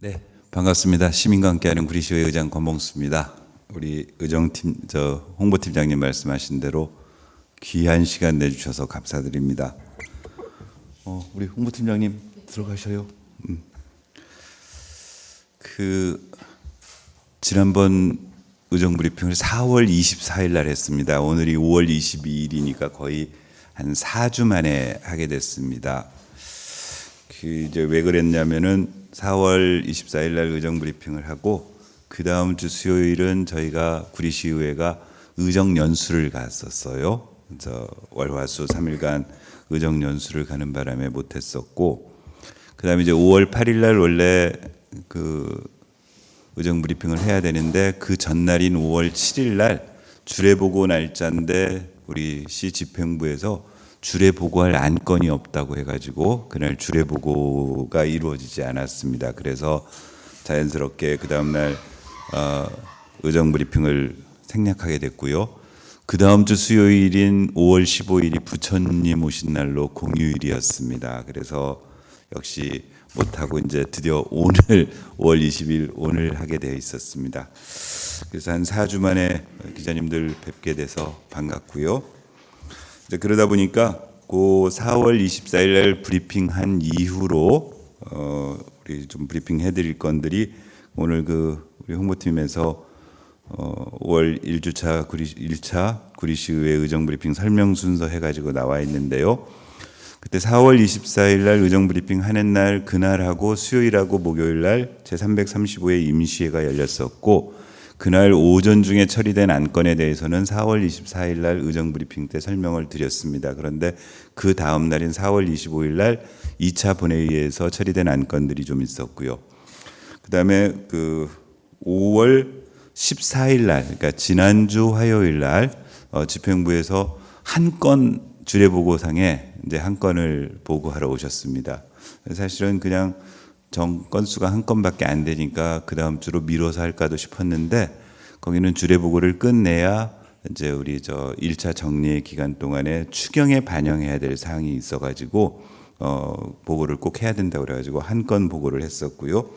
네, 반갑습니다. 시민과 함께하는 구리시의 의장 권봉수입니다. 우리 의정팀 홍보팀장님 말씀하신 대로 귀한 시간 내주셔서 감사드립니다. 우리 홍보팀장님 들어가셔요. 지난번 의정 브리핑을 4월 24일 날 했습니다. 오늘이 5월 22일이니까 거의 한 4주 만에 하게 됐습니다. 이제 왜 그랬냐면은 4월 24일 날 의정 브리핑을 하고 그 다음 주 수요일은 저희가 구리시의회가 의정 연수를 갔었어요. 월화수 3일간 의정 연수를 가는 바람에 못했었고, 그다음에 이제 5월 8일 날 원래 의정 브리핑을 해야 되는데 그 전날인 5월 7일 날 주례보고 날짜인데 우리 시 집행부에서 주례보고할 안건이 없다고 해가지고 그날 주례보고가 이루어지지 않았습니다. 그래서 자연스럽게 그 다음날 의정 브리핑을 생략하게 됐고요. 그 다음 주 수요일인 5월 15일이 부처님 오신 날로 공휴일이었습니다. 그래서 역시 못하고 이제 드디어 오늘 5월 20일 오늘 하게 되어 있었습니다. 그래서 한 4주 만에 기자님들 뵙게 돼서 반갑고요. 이제 그러다 보니까 그 4월 24일 날 브리핑한 이후로 우리 좀 브리핑 해드릴 건들이 오늘 우리 홍보팀에서 5월 1주차 1차 구리시의회 의정 브리핑 설명 순서 해가지고 나와 있는데요. 그때 4월 24일 날 의정 브리핑 하는 날 그날하고 수요일하고 목요일 날 제335회 임시회가 열렸었고, 그날 오전 중에 처리된 안건에 대해서는 4월 24일 날 의정 브리핑 때 설명을 드렸습니다. 그런데 그 다음 날인 4월 25일 날 2차 본회의에서 처리된 안건들이 좀 있었고요. 그다음에 5월 14일 날, 그러니까 지난주 화요일 날 집행부에서 한 건 주례보고상에 이제 한 건을 보고하러 오셨습니다. 사실은 그냥 건수가 한 건밖에 안 되니까 그 다음 주로 미뤄서 할까도 싶었는데, 거기는 주례보고를 끝내야 이제 우리 1차 정리의 기간 동안에 추경에 반영해야 될 사항이 있어가지고 보고를 꼭 해야 된다고 그래가지고 한 건 보고를 했었고요.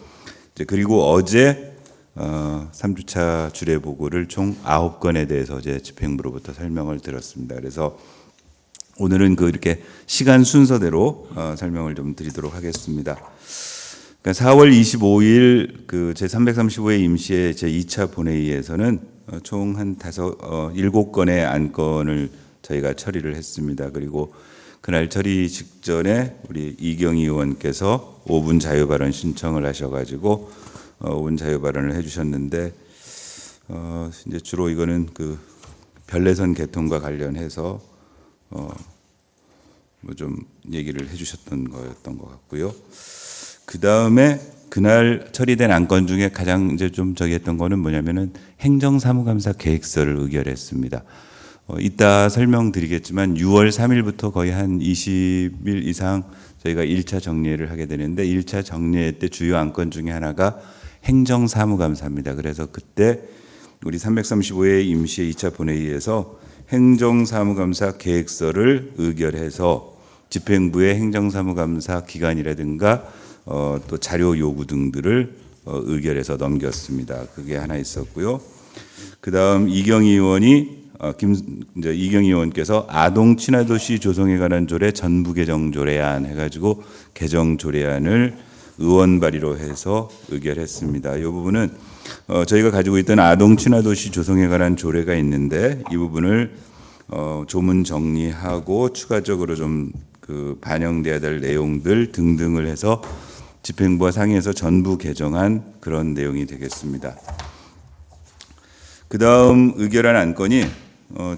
이제 그리고 어제 3주차 주례보고를 총 9건에 대해서 이제 집행부로부터 설명을 들었습니다. 그래서 오늘은 이렇게 시간 순서대로 설명을 좀 드리도록 하겠습니다. 그러니까 4월 25일 제335회 임시회 제2차 본회의에서는 총 한 7건의 안건을 저희가 처리를 했습니다. 그리고 그날 처리 직전에 우리 이경희 의원께서 5분 자유발언 신청을 하셔가지고 5분 자유발언을 해주셨는데, 이제 주로 이거는 별내선 개통과 관련해서 좀 얘기를 해주셨던 거였던 것 같고요. 그 다음에 그날 처리된 안건 중에 가장 이제 좀 했던 거는 뭐냐면은 행정사무감사 계획서를 의결했습니다. 이따 설명드리겠지만 6월 3일부터 거의 한 20일 이상 저희가 1차 정리회를 하게 되는데, 1차 정리회 때 주요 안건 중에 하나가 행정사무감사입니다. 그래서 그때 우리 335회 임시회 2차 본회의에서 행정사무감사 계획서를 의결해서 집행부의 행정사무감사 기간이라든가 또 자료 요구 등들을 의결해서 넘겼습니다. 그게 하나 있었고요. 그 다음 이경희 의원이 이경희 의원께서 아동 친화도시 조성에 관한 조례 전부 개정 조례안 해가지고 개정 조례안을 의원 발의로 해서 의결했습니다. 이 부분은 저희가 가지고 있던 아동 친화도시 조성에 관한 조례가 있는데, 이 부분을 조문 정리하고 추가적으로 좀 반영돼야 될 내용들 등등을 해서 집행부와 상의해서 전부 개정한 그런 내용이 되겠습니다. 그 다음 의결한 안건이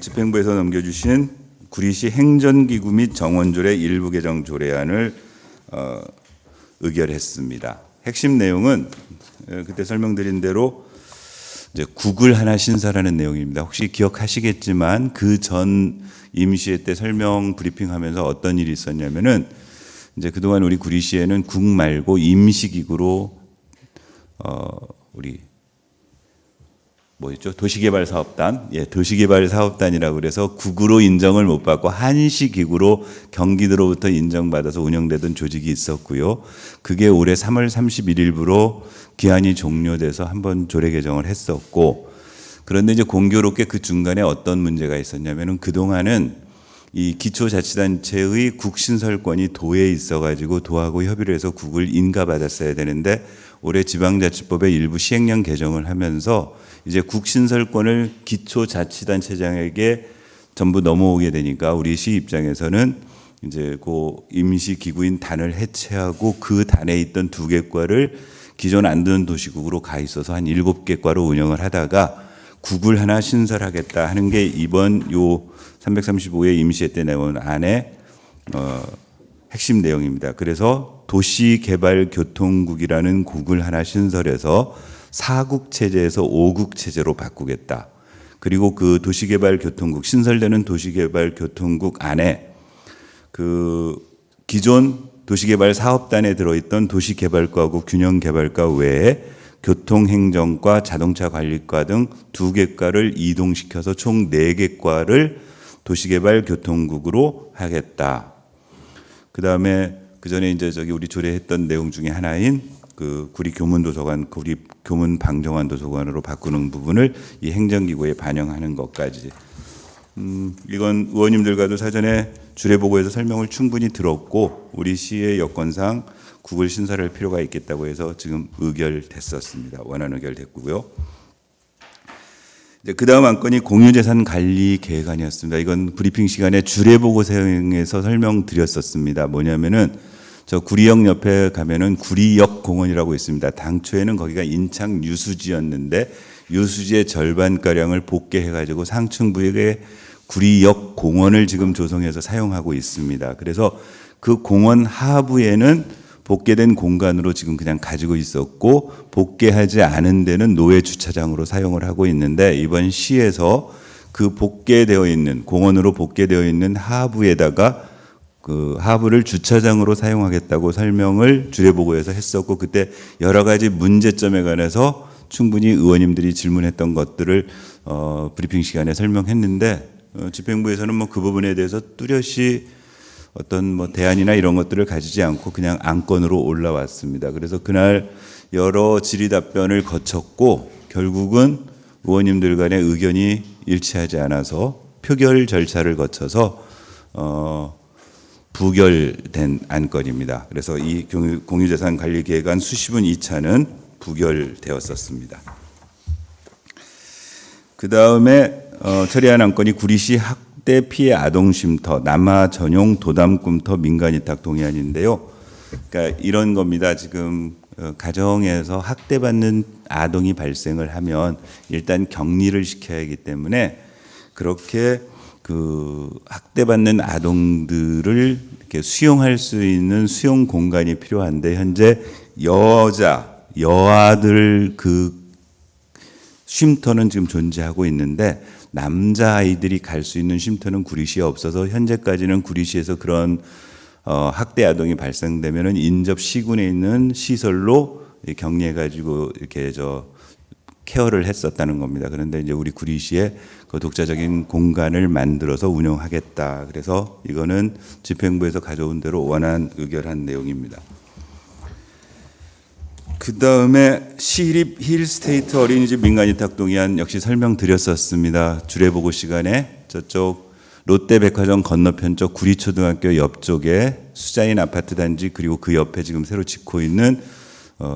집행부에서 넘겨주신 구리시 행정기구 및 정원조례 일부 개정 조례안을 의결했습니다. 핵심 내용은 그때 설명드린 대로 이제 국을 하나 신설하는 내용입니다. 혹시 기억하시겠지만 그 전 임시회 때 설명 브리핑하면서 어떤 일이 있었냐면은, 이제 그동안 우리 구리시에는 국 말고 임시기구로 우리 뭐였죠? 도시개발사업단, 도시개발사업단이라고 그래서 국으로 인정을 못 받고 한시기구로 경기도로부터 인정받아서 운영되던 조직이 있었고요. 그게 올해 3월 31일부로 기한이 종료돼서 한번 조례 개정을 했었고, 그런데 이제 공교롭게 그 중간에 어떤 문제가 있었냐면은 그동안은 이 기초자치단체의 국신설권이 도에 있어가지고 도하고 협의를 해서 국을 인가받았어야 되는데 올해 지방자치법의 일부 시행령 개정을 하면서 이제 국신설권을 기초자치단체장에게 전부 넘어오게 되니까 우리 시 입장에서는 이제 그 임시기구인 단을 해체하고 그 단에 있던 2개 과를 기존 안전도시국으로 가 있어서 한 7개 과로 운영을 하다가 국을 하나 신설하겠다 하는 게 이번 요 335회 임시회 때 나온 안에 핵심 내용입니다. 그래서 도시개발교통국이라는 국을 하나 신설해서 4국 체제에서 5국 체제로 바꾸겠다. 그리고 그 도시개발교통국, 신설되는 도시개발교통국 안에 그 기존 도시개발사업단에 들어있던 도시개발과하고 균형개발과 외에 교통행정과, 자동차관리과 등 2개 과를 이동시켜서 총 4개 과를 도시개발교통국으로 하겠다. 그 다음에 그 전에 이제 우리 조례했던 내용 중에 하나인 그 구리교문도서관, 구리교문방정환도서관으로 바꾸는 부분을 이 행정기구에 반영하는 것까지. 이건 의원님들과도 사전에 주례보고에서 설명을 충분히 들었고 우리 시의 여건상 국을 신설할 필요가 있겠다고 해서 지금 의결됐었습니다. 원안 의결됐고요. 그 다음 안건이 공유재산 관리 계획안이었습니다. 이건 브리핑 시간에 주례보고서에서 설명드렸었습니다. 뭐냐면은 저 구리역 옆에 가면은 구리역 공원이라고 있습니다. 당초에는 거기가 인창 유수지였는데 유수지의 절반가량을 복개해가지고 상층부에 구리역 공원을 지금 조성해서 사용하고 있습니다. 그래서 그 공원 하부에는 복개된 공간으로 지금 그냥 가지고 있었고 복개하지 않은 데는 노회 주차장으로 사용을 하고 있는데 이번 시에서 그 복개되어 있는 공원으로 복개되어 있는 하부에다가 그 하부를 주차장으로 사용하겠다고 설명을 주례보고에서 했었고 그때 여러 가지 문제점에 관해서 충분히 의원님들이 질문했던 것들을 브리핑 시간에 설명했는데 집행부에서는 뭐 그 부분에 대해서 뚜렷이 어떤 뭐 대안이나 이런 것들을 가지지 않고 그냥 안건으로 올라왔습니다. 그래서 그날 여러 질의 답변을 거쳤고 결국은 의원님들 간의 의견이 일치하지 않아서 표결 절차를 거쳐서 부결된 안건입니다. 그래서 이 공유재산 관리 계획안 수시분 2차는 부결되었었습니다. 그 다음에 처리한 안건이 구리시 학대 피해 아동 쉼터 남아 전용 도담꿈터 민간위탁 동의안인데요. 그러니까 이런 겁니다. 지금 가정에서 학대받는 아동이 발생을 하면 일단 격리를 시켜야 하기 때문에 그렇게 그 학대받는 아동들을 이렇게 수용할 수 있는 수용 공간이 필요한데 현재 여아들 그 쉼터는 지금 존재하고 있는데 남자 아이들이 갈 수 있는 쉼터는 구리시에 없어서 현재까지는 구리시에서 그런 학대 아동이 발생되면은 인접 시군에 있는 시설로 격리해 가지고 이렇게 케어를 했었다는 겁니다. 그런데 이제 우리 구리시에 그 독자적인 공간을 만들어서 운영하겠다. 그래서 이거는 집행부에서 가져온 대로 원안 의결한 내용입니다. 그 다음에 시립 힐스테이트 어린이집 민간위탁 동의안 역시 설명드렸었습니다. 주례보고 시간에 저쪽 롯데백화점 건너편 쪽 구리초등학교 옆쪽에 수자인 아파트 단지 그리고 그 옆에 지금 새로 짓고 있는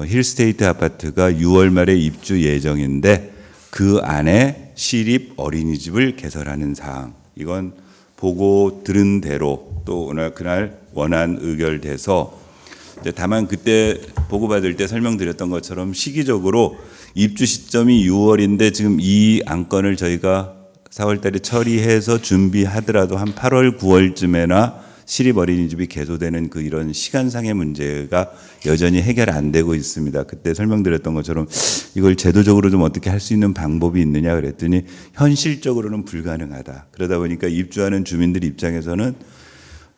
힐스테이트 아파트가 6월 말에 입주 예정인데 그 안에 시립 어린이집을 개설하는 사항. 이건 보고 들은 대로 또 오늘 그날 원안 의결돼서 다만 그때 보고받을 때 설명드렸던 것처럼 시기적으로 입주 시점이 6월인데 지금 이 안건을 저희가 4월 달에 처리해서 준비하더라도 한 8월 9월쯤에나 시립 어린이집이 개소되는 그 이런 시간상의 문제가 여전히 해결 안 되고 있습니다. 그때 설명드렸던 것처럼 이걸 제도적으로 좀 어떻게 할 수 있는 방법이 있느냐 그랬더니 현실적으로는 불가능하다. 그러다 보니까 입주하는 주민들 입장에서는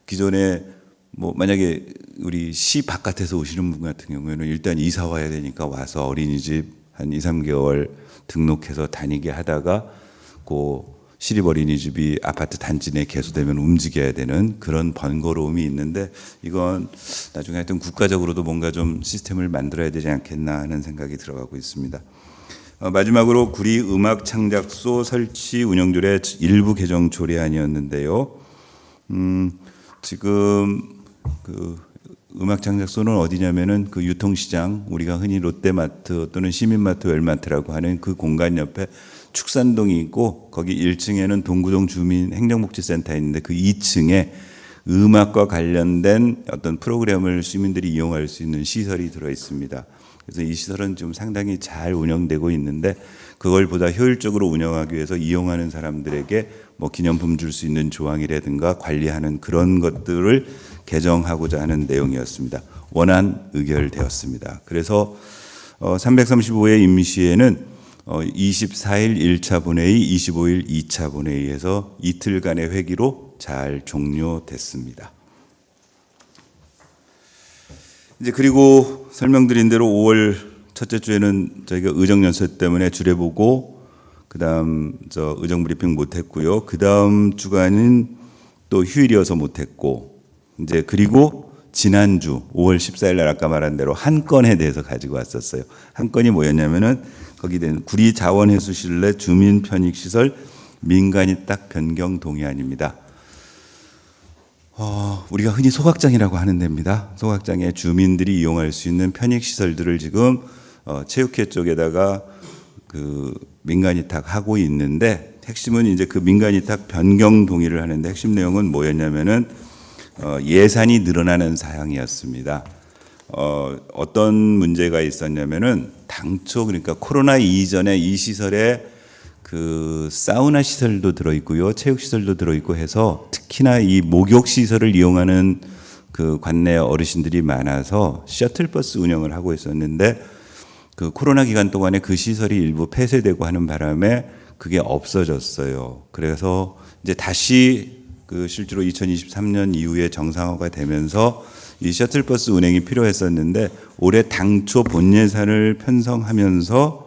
기존에 뭐 만약에 우리 시 바깥에서 오시는 분 같은 경우에는 일단 이사 와야 되니까 와서 어린이집 한 2, 3개월 등록해서 다니게 하다가 그 시립 어린이집이 아파트 단지 내에 개소되면 움직여야 되는 그런 번거로움이 있는데, 이건 나중에 하여튼 국가적으로도 뭔가 좀 시스템을 만들어야 되지 않겠나 하는 생각이 들어가고 있습니다. 마지막으로 구리 음악창작소 설치 운영조례 일부 개정 조례안이었는데요. 지금 그 음악창작소는 어디냐면은 그 유통시장, 우리가 흔히 롯데마트 또는 시민마트, 웰마트라고 하는 그 공간 옆에 축산동이 있고, 거기 1층에는 동구동 주민 행정복지센터 있는데 그 2층에 음악과 관련된 어떤 프로그램을 시민들이 이용할 수 있는 시설이 들어 있습니다. 그래서 이 시설은 좀 상당히 잘 운영되고 있는데, 그걸 보다 효율적으로 운영하기 위해서 이용하는 사람들에게 뭐 기념품 줄 수 있는 조항이라든가 관리하는 그런 것들을 개정하고자 하는 내용이었습니다. 원안 의결되었습니다. 그래서 335회 임시회는 24일 1차 본회의, 25일 2차 본회의에서 이틀간의 회기로 잘 종료됐습니다. 이제 그리고 설명드린 대로 5월 첫째 주에는 저희가 의정연설 때문에 주례보고, 그다음 의정 브리핑 못했고요. 그다음 주간은 또 휴일이어서 못했고, 이제 그리고 지난주 5월 14일 날 아까 말한 대로 한 건에 대해서 가지고 왔었어요. 한 건이 뭐였냐면은 거기 된 구리 자원해수실 내 주민 편익시설 민간이탁 변경 동의안입니다. 우리가 흔히 소각장이라고 하는 데입니다. 소각장에 주민들이 이용할 수 있는 편익시설들을 지금 체육회 쪽에다가 그 민간이탁 하고 있는데, 핵심은 이제 그 민간이탁 변경 동의를 하는데, 핵심 내용은 뭐였냐면은 예산이 늘어나는 사항이었습니다. 어떤 문제가 있었냐면은 당초, 그러니까 코로나 이전에 이 시설에 그 사우나 시설도 들어있고요, 체육 시설도 들어있고 해서 특히나 이 목욕 시설을 이용하는 그 관내 어르신들이 많아서 셔틀버스 운영을 하고 있었는데, 그 코로나 기간 동안에 그 시설이 일부 폐쇄되고 하는 바람에 그게 없어졌어요. 그래서 이제 다시 그 실제로 2023년 이후에 정상화가 되면서 이 셔틀버스 운행이 필요했었는데, 올해 당초 본 예산을 편성하면서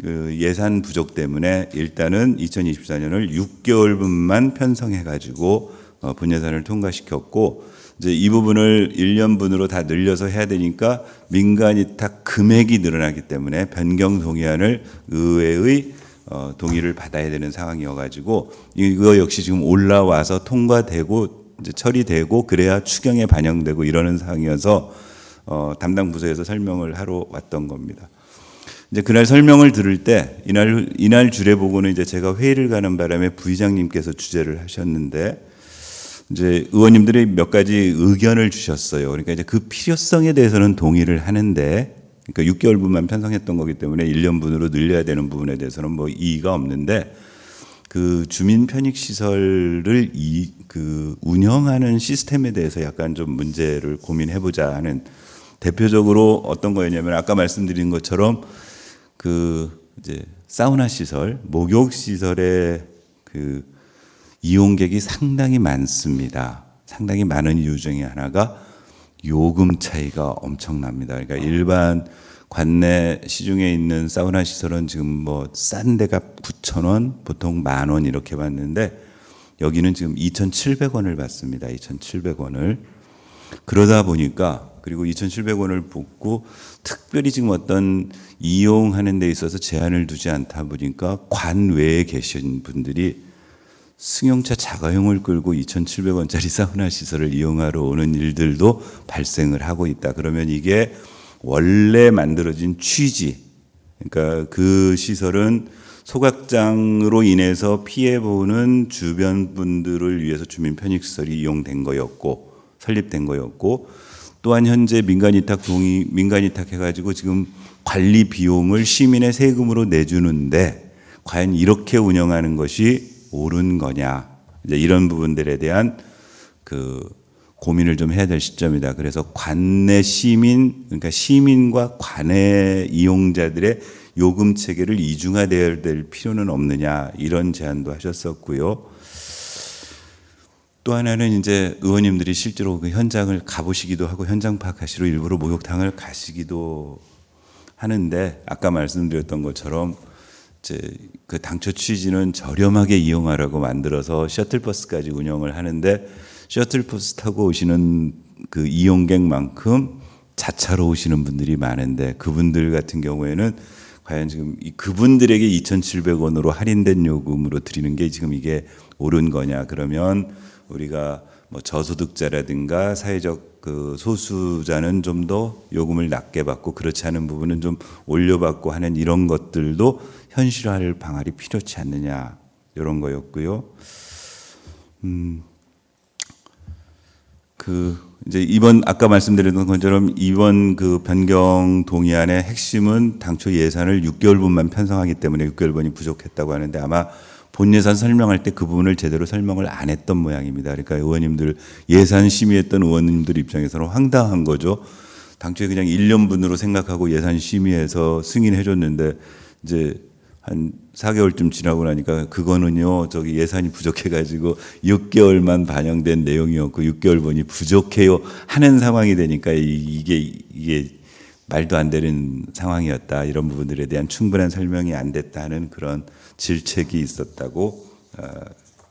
그 예산 부족 때문에 일단은 2024년을 6개월분만 편성해 가지고 본 예산을 통과시켰고, 이제 이 부분을 1년분으로 다 늘려서 해야 되니까 민간 위탁 금액이 늘어나기 때문에 변경 동의안을 의회의 동의를 받아야 되는 상황이어 가지고, 이거 역시 지금 올라와서 통과되고 이제 처리되고 그래야 추경에 반영되고 이러는 상황이어서 담당 부서에서 설명을 하러 왔던 겁니다. 이제 그날 설명을 들을 때 이날 주례보고는 이제 제가 회의를 가는 바람에 부의장님께서 주재를 하셨는데, 이제 의원님들이 몇 가지 의견을 주셨어요. 그러니까 이제 그 필요성에 대해서는 동의를 하는데, 그러니까 6개월분만 편성했던 거기 때문에 1년분으로 늘려야 되는 부분에 대해서는 뭐 이의가 없는데, 그 주민 편익 시설을 그 운영하는 시스템에 대해서 약간 좀 문제를 고민해보자 하는, 대표적으로 어떤 거였냐면 아까 말씀드린 것처럼 그 이제 사우나 시설, 목욕 시설의 그 이용객이 상당히 많습니다. 상당히 많은 이유 중에 하나가 요금 차이가 엄청납니다. 그러니까 일반 관내 시중에 있는 사우나 시설은 지금 뭐 싼 데가 9,000원, 보통 10,000원 이렇게 받는데, 여기는 지금 2,700원을 받습니다. 2,700원을. 그러다 보니까, 그리고 2,700원을 붓고 특별히 지금 어떤 이용하는 데 있어서 제한을 두지 않다 보니까 관외에 계신 분들이 승용차 자가용을 끌고 2,700원짜리 사우나 시설을 이용하러 오는 일들도 발생을 하고 있다. 그러면 이게 원래 만들어진 취지, 그러니까 그 시설은 소각장으로 인해서 피해보는 주변 분들을 위해서 주민 편익시설이 이용된 거였고, 설립된 거였고, 또한 현재 민간이탁 해가지고 지금 관리 비용을 시민의 세금으로 내주는데 과연 이렇게 운영하는 것이 옳은 거냐, 이제 이런 부분들에 대한 그 고민을 좀 해야 될 시점이다. 그래서 관내 시민, 그러니까 시민과 관내 이용자들의 요금 체계를 이중화되어야 될 필요는 없느냐, 이런 제안도 하셨었고요. 또 하나는 이제 의원님들이 실제로 그 현장을 가보시기도 하고 현장 파악하시러 일부러 목욕탕을 가시기도 하는데 아까 말씀드렸던 것처럼 이제 그 당초 취지는 저렴하게 이용하라고 만들어서 셔틀버스까지 운영을 하는데 셔틀버스 타고 오시는 그 이용객만큼 자차로 오시는 분들이 많은데 그분들 같은 경우에는 과연 지금 그분들에게 2,700원으로 할인된 요금으로 드리는 게 지금 이게 옳은 거냐? 그러면 우리가 뭐 저소득자라든가 사회적 그 소수자는 좀 더 요금을 낮게 받고 그렇지 않은 부분은 좀 올려받고 하는 이런 것들도 현실화할 방안이 필요치 않느냐 이런 거였고요. 이제 이번 아까 말씀드렸던 것처럼 이번 그 변경 동의안의 핵심은 당초 예산을 6개월분만 편성하기 때문에 6개월분이 부족했다고 하는데 아마 본 예산 설명할 때 그 부분을 제대로 설명을 안 했던 모양입니다. 그러니까 의원님들 예산 심의했던 의원님들 입장에서는 황당한 거죠. 당초에 그냥 1년분으로 생각하고 예산 심의해서 승인해 줬는데 이제 한 4개월쯤 지나고 나니까 그거는요 저기 예산이 부족해가지고 6개월만 반영된 내용이었고 6개월분이 부족해요 하는 상황이 되니까 이게 말도 안 되는 상황이었다 이런 부분들에 대한 충분한 설명이 안 됐다는 그런 질책이 있었다고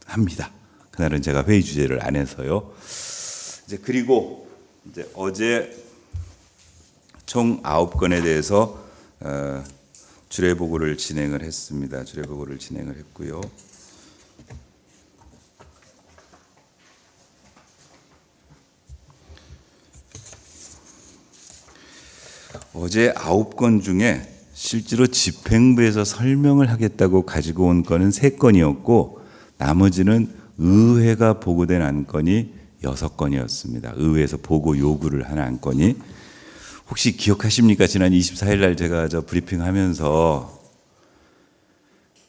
합니다. 그날은 제가 회의 주제를 안 해서요. 이제 그리고 이제 어제 총 9건에 대해서 주례 보고를 진행을 했습니다. 주례 보고를 진행을 했고요. 어제 9건 중에 실제로 집행부에서 설명을 하겠다고 가지고 온 건은 3건이었고 나머지는 의회가 보고된 안건이 6건이었습니다. 의회에서 보고 요구를 한 안건이 혹시 기억하십니까? 지난 24일 날 제가 브리핑하면서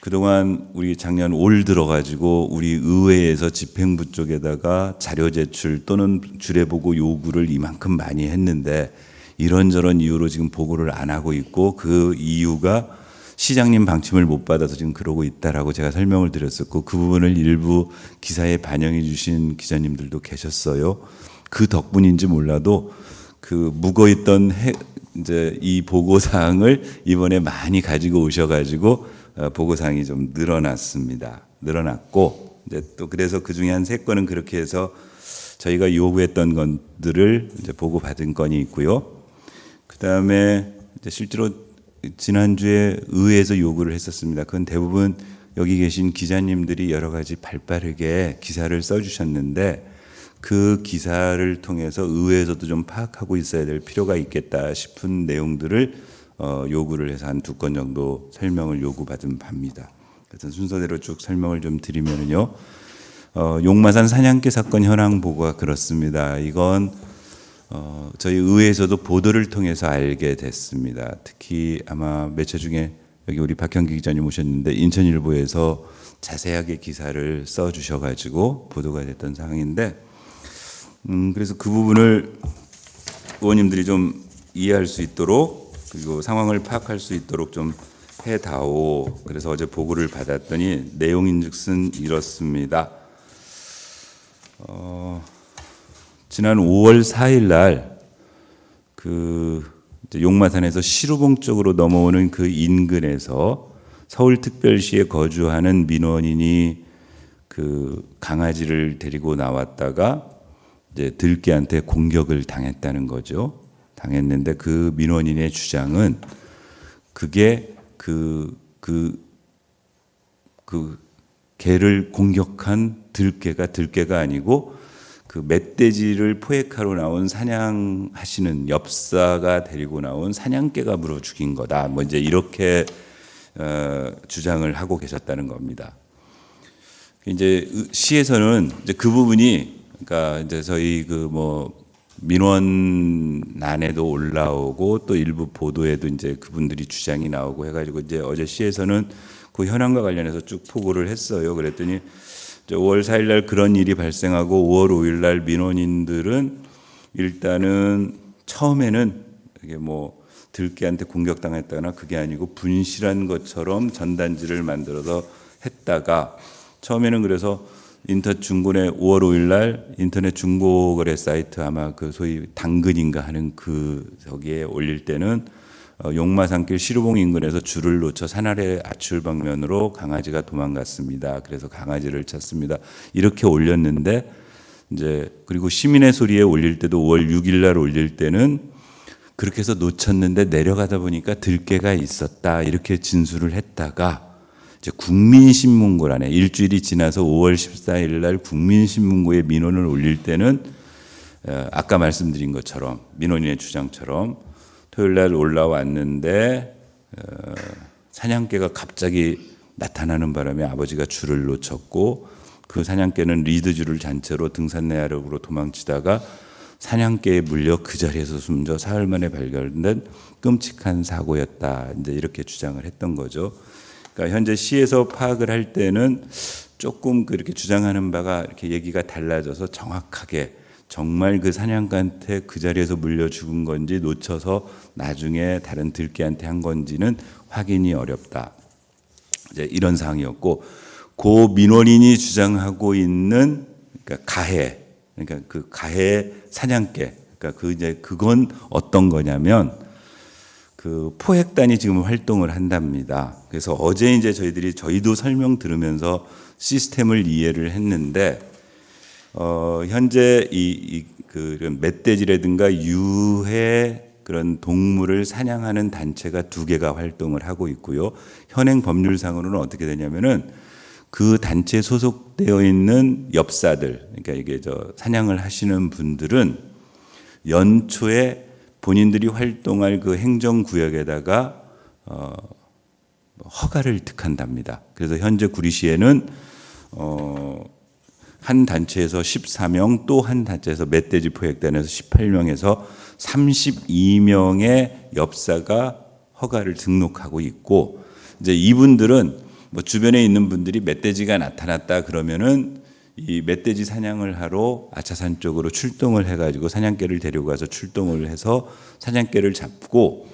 그동안 우리 작년 올 들어가지고 우리 의회에서 집행부 쪽에다가 자료 제출 또는 주례 보고 요구를 이만큼 많이 했는데 이런저런 이유로 지금 보고를 안 하고 있고 그 이유가 시장님 방침을 못 받아서 지금 그러고 있다라고 제가 설명을 드렸었고 그 부분을 일부 기사에 반영해 주신 기자님들도 계셨어요. 그 덕분인지 몰라도 그 묵어있던 이제 이 보고 사항을 이번에 많이 가지고 오셔가지고 보고 사항이 좀 늘어났습니다. 늘어났고 이제 또 그래서 그 중에 한 3건은 그렇게 해서 저희가 요구했던 것들을 이제 보고 받은 건이 있고요. 그 다음에 실제로 지난주에 의회에서 요구를 했었습니다. 그건 대부분 여기 계신 기자님들이 여러 가지 발빠르게 기사를 써주셨는데 그 기사를 통해서 의회에서도 좀 파악하고 있어야 될 필요가 있겠다 싶은 내용들을 요구를 해서 한 2건 정도 설명을 요구받은 바입니다. 그래서 순서대로 쭉 설명을 좀 드리면요. 용마산 사냥개 사건 현황 보고가 그렇습니다. 이건 저희 의회에서도 보도를 통해서 알게 됐습니다. 특히 아마 매체 중에 여기 우리 박형기 기자님 오셨는데 인천일보에서 자세하게 기사를 써주셔가지고 보도가 됐던 상황인데 그래서 그 부분을 의원님들이 좀 이해할 수 있도록 그리고 상황을 파악할 수 있도록 좀 해다오. 그래서 어제 보고를 받았더니 내용인즉슨 이렇습니다. 지난 5월 4일 날 그 용마산에서 시루봉 쪽으로 넘어오는 그 인근에서 서울특별시에 거주하는 민원인이 그 강아지를 데리고 나왔다가 이제 들개한테 공격을 당했다는 거죠. 당했는데 그 민원인의 주장은 그게 그 개를 공격한 들개가 아니고 그 멧돼지를 포획하러 나온 사냥하시는 엽사가 데리고 나온 사냥개가 물어 죽인 거다. 뭐 이제 이렇게 주장을 하고 계셨다는 겁니다. 이제 시에서는 이제 그 부분이 그러니까 이제 저희 그 뭐 민원란에도 올라오고 또 일부 보도에도 이제 그분들이 주장이 나오고 해가지고 이제 어제 시에서는 그 현황과 관련해서 쭉 보고를 했어요. 그랬더니 5월 4일 날 그런 일이 발생하고 5월 5일 날 민원인들은 일단은 처음에는 이게 뭐 들개한테 공격당했다거나 그게 아니고 분실한 것처럼 전단지를 만들어서 했다가 처음에는 그래서 인터넷 중고에 5월 5일 날 인터넷 중고거래 사이트 아마 그 소위 당근인가 하는 그 저기에 올릴 때는 용마산길 시루봉 인근에서 줄을 놓쳐 산 아래 아출 방면으로 강아지가 도망갔습니다. 그래서 강아지를 찾습니다. 이렇게 올렸는데 이제 그리고 시민의 소리에 올릴 때도 5월 6일 날 올릴 때는 그렇게 해서 놓쳤는데 내려가다 보니까 들개가 있었다 이렇게 진술을 했다가 이제 국민신문고란에 일주일이 지나서 5월 14일 날 국민신문고에 민원을 올릴 때는 아까 말씀드린 것처럼 민원인의 주장처럼 토요일 날 올라왔는데 사냥개가 갑자기 나타나는 바람에 아버지가 줄을 놓쳤고 그 사냥개는 리드줄을 잔채로 등산 내아력으로 도망치다가 사냥개에 물려 그 자리에서 숨져 사흘 만에 발견된 끔찍한 사고였다. 이제 이렇게 주장을 했던 거죠. 그러니까 현재 시에서 파악을 할 때는 조금 그렇게 주장하는 바가 이렇게 얘기가 달라져서 정확하게 정말 그 사냥개한테 그 자리에서 물려 죽은 건지 놓쳐서 나중에 다른 들개한테 한 건지는 확인이 어렵다. 이제 이런 사항이었고, 고 민원인이 주장하고 있는 그러니까 가해, 그러니까 그 가해 사냥개, 그러니까 그 이제 그건 어떤 거냐면 그 포획단이 지금 활동을 한답니다. 그래서 어제 이제 저희도 설명 들으면서 시스템을 이해를 했는데. 현재 그런 멧돼지라든가 유해 그런 동물을 사냥하는 단체가 2개가 활동을 하고 있고요. 현행 법률상으로는 어떻게 되냐면은 그 단체에 소속되어 있는 엽사들, 그러니까 이게 사냥을 하시는 분들은 연초에 본인들이 활동할 그 행정구역에다가 허가를 득한답니다. 그래서 현재 구리시에는 한 단체에서 14명, 또 한 단체에서 멧돼지 포획단에서 18명에서 32명의 엽사가 허가를 등록하고 있고, 이제 이분들은 뭐 주변에 있는 분들이 멧돼지가 나타났다 그러면은 이 멧돼지 사냥을 하러 아차산 쪽으로 출동을 해가지고 사냥개를 데려가서 출동을 해서 사냥개를 잡고,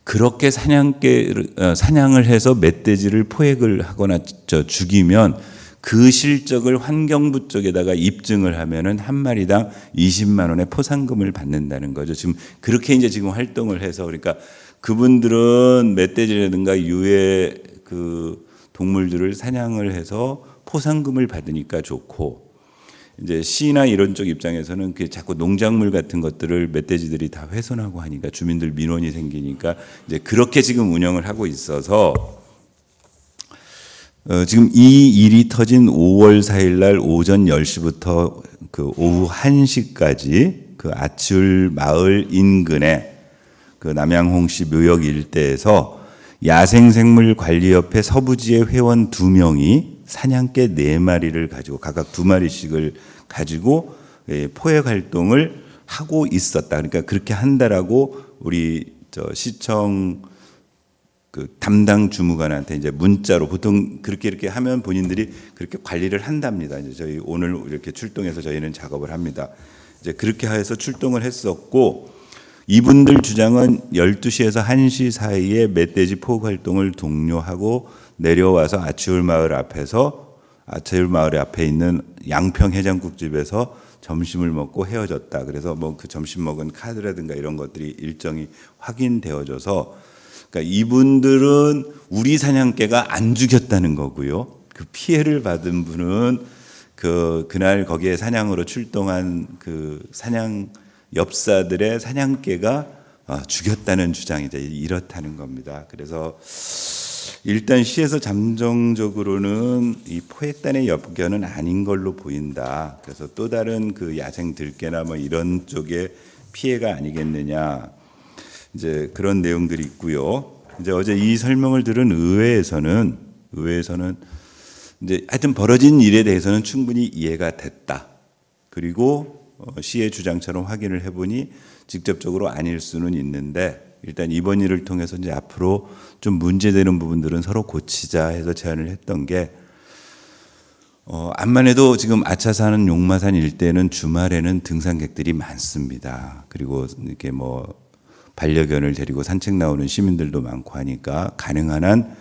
그렇게 사냥을 해서 멧돼지를 포획을 하거나 죽이면 그 실적을 환경부 쪽에다가 입증을 하면은 한 마리당 20만 원의 포상금을 받는다는 거죠. 지금 그렇게 이제 지금 활동을 해서, 그러니까 그분들은 멧돼지라든가 유해 그 동물들을 사냥을 해서 포상금을 받으니까 좋고, 이제 시나 이런 쪽 입장에서는 그 자꾸 농작물 같은 것들을 멧돼지들이 다 훼손하고 하니까 주민들 민원이 생기니까 이제 그렇게 지금 운영을 하고 있어서 지금 이 일이 터진 5월 4일 날 오전 10시부터 그 오후 1시까지 그 아치울 마을 인근에 그 남양홍시 묘역 일대에서 야생생물관리협회 서부지회 회원 2명이 사냥개 4마리를 가지고 각각 2마리씩을 가지고 포획 활동을 하고 있었다. 그러니까 그렇게 한다라고 우리 시청 그 담당 주무관한테 이제 문자로, 보통 이렇게 하면 본인들이 그렇게 관리를 한답니다. 이제 저희 오늘 이렇게 출동해서 저희는 작업을 합니다. 이제 그렇게 해서 출동을 했었고, 이분들 주장은 12시에서 1시 사이에 멧돼지 포획 활동을 종료하고 내려와서 아치울 마을 앞에 있는 양평 해장국집에서 점심을 먹고 헤어졌다. 그래서 뭐 그 점심 먹은 카드라든가 이런 것들이 일정이 확인되어져서, 그러니까 이분들은 우리 사냥개가 안 죽였다는 거고요. 그 피해를 받은 분은 그날 거기에 사냥으로 출동한 그 사냥 엽사들의 사냥개가 죽였다는 주장이 이제 이렇다는 겁니다. 그래서 일단 시에서 잠정적으로는 이 포획단의 엽견은 아닌 걸로 보인다. 그래서 또 다른 그 야생 들개나 뭐 이런 쪽의 피해가 아니겠느냐. 이제 그런 내용들이 있고요. 이제 어제 이 설명을 들은 의회에서는 이제 하여튼 벌어진 일에 대해서는 충분히 이해가 됐다. 그리고 시의 주장처럼 확인을 해보니 직접적으로 아닐 수는 있는데, 일단 이번 일을 통해서 이제 앞으로 좀 문제되는 부분들은 서로 고치자 해서 제안을 했던 게, 암만 해도 지금 아차산은 용마산 일대는 주말에는 등산객들이 많습니다. 그리고 이렇게 뭐 반려견을 데리고 산책 나오는 시민들도 많고 하니까 가능한 한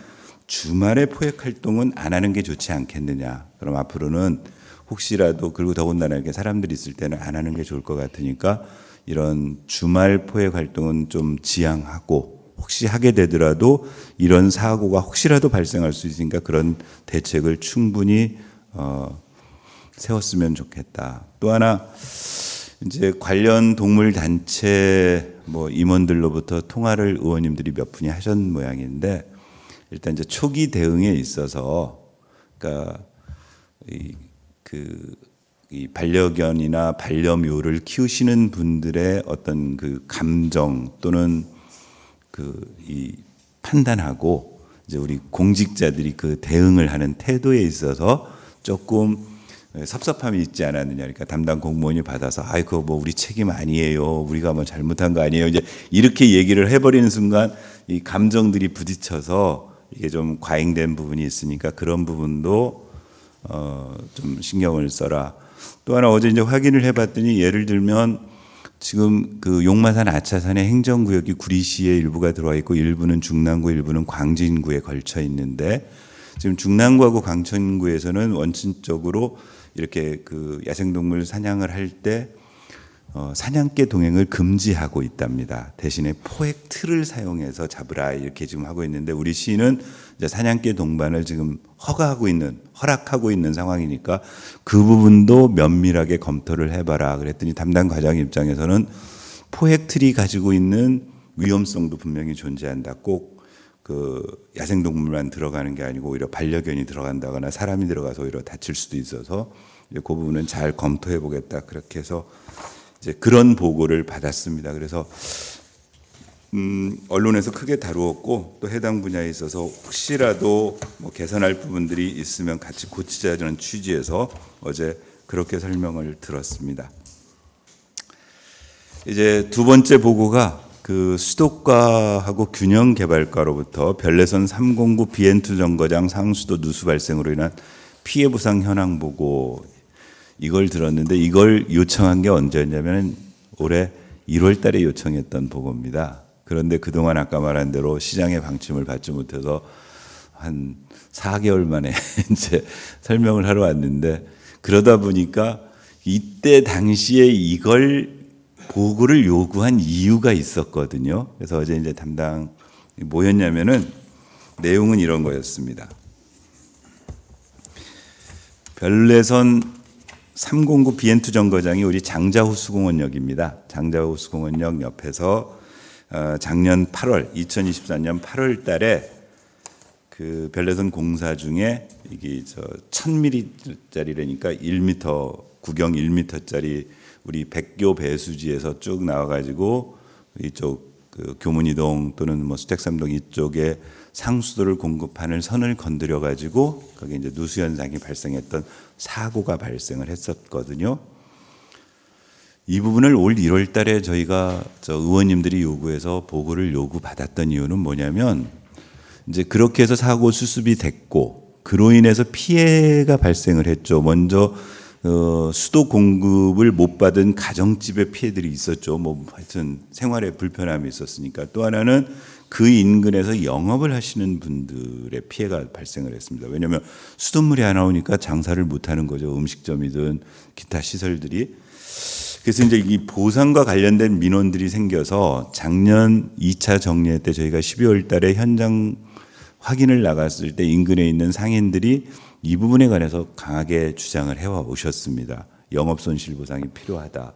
주말에 포획 활동은 안 하는 게 좋지 않겠느냐. 그럼 앞으로는 혹시라도, 그리고 더군다나 이렇게 사람들이 있을 때는 안 하는 게 좋을 것 같으니까 이런 주말 포획 활동은 좀 지양하고, 혹시 하게 되더라도 이런 사고가 혹시라도 발생할 수 있으니까 그런 대책을 충분히 세웠으면 좋겠다. 또 하나 이제 관련 동물 단체 뭐 임원들로부터 통화를 의원님들이 몇 분이 하신 모양인데 일단 이제 초기 대응에 있어서 그러니까 이 반려견이나 반려묘를 키우시는 분들의 어떤 그 감정 또는 이 판단하고 이제 우리 공직자들이 그 대응을 하는 태도에 있어서 조금 섭섭함이 있지 않았느냐. 그러니까 담당 공무원이 받아서 그거 뭐 우리 책임 아니에요. 우리가 뭐 잘못한 거 아니에요. 이제 이렇게 얘기를 해버리는 순간 이 감정들이 부딪혀서 이게 좀 과잉된 부분이 있으니까 그런 부분도 좀 신경을 써라. 또 하나 어제 이제 확인을 해봤더니 예를 들면 지금 그 용마산 아차산의 행정구역이 구리시의 일부가 들어와 있고 일부는 중랑구, 일부는 광진구에 걸쳐 있는데 지금 중랑구하고 광천구에서는 원칙적으로 이렇게 그 야생동물 사냥을 할 때 사냥개 동행을 금지하고 있답니다. 대신에 포획 틀을 사용해서 잡으라 이렇게 지금 하고 있는데 우리 시는 이제 사냥개 동반을 지금 허락하고 있는 상황이니까 그 부분도 면밀하게 검토를 해봐라 그랬더니 담당 과장 입장에서는 포획 틀이 가지고 있는 위험성도 분명히 존재한다. 꼭 그 야생동물만 들어가는 게 아니고 오히려 반려견이 들어간다거나 사람이 들어가서 오히려 다칠 수도 있어서 그 부분은 잘 검토해 보겠다. 그렇게 해서 이제 그런 보고를 받았습니다. 그래서 언론에서 크게 다루었고 또 해당 분야에 있어서 혹시라도 뭐 개선할 부분들이 있으면 같이 고치자는 취지에서 어제 그렇게 설명을 들었습니다. 이제 두 번째 보고가 그 수도과하고 균형개발과로부터 별내선 309 비엔투 정거장 상수도 누수 발생으로 인한 피해 보상 현황 보고 이걸 들었는데 이걸 요청한 게 언제였냐면 올해 1월 달에 요청했던 보고입니다. 그런데 그동안 아까 말한 대로 시장의 방침을 받지 못해서 한 4개월 만에 이제 설명을 하러 왔는데 그러다 보니까 이때 당시에 이걸 보고를 요구한 이유가 있었거든요. 그래서 어제 이제 담당 뭐였냐면은 내용은 이런 거였습니다. 별내선 309 비엔투 정거장이 우리 장자호수공원역입니다. 장자호수공원역 옆에서 작년 8월 2024년 8월 달에 그 별내선 공사 중에 이게 1000mm짜리라니까 1m 구경 1m짜리 우리 백교 배수지에서 쭉 나와가지고 이쪽 그 교문이동 또는 뭐 수택삼동 이쪽에 상수도를 공급하는 선을 건드려가지고 거기 이제 누수 현상이 발생했던 사고가 발생을 했었거든요. 이 부분을 올 1월달에 저희가 의원님들이 요구해서 보고를 요구받았던 이유는 뭐냐면 이제 그렇게 해서 사고 수습이 됐고 그로 인해서 피해가 발생을 했죠. 먼저 수도 공급을 못 받은 가정집의 피해들이 있었죠. 뭐 하여튼 생활에 불편함이 있었으니까. 또 하나는 그 인근에서 영업을 하시는 분들의 피해가 발생을 했습니다. 왜냐하면 수돗물이 안 나오니까 장사를 못 하는 거죠. 음식점이든 기타 시설들이. 그래서 이제 이 보상과 관련된 민원들이 생겨서 작년 2차 정리회 때 저희가 12월 달에 현장 확인을 나갔을 때 인근에 있는 상인들이 이 부분에 관해서 강하게 주장을 해와 오셨습니다. 영업 손실 보상이 필요하다.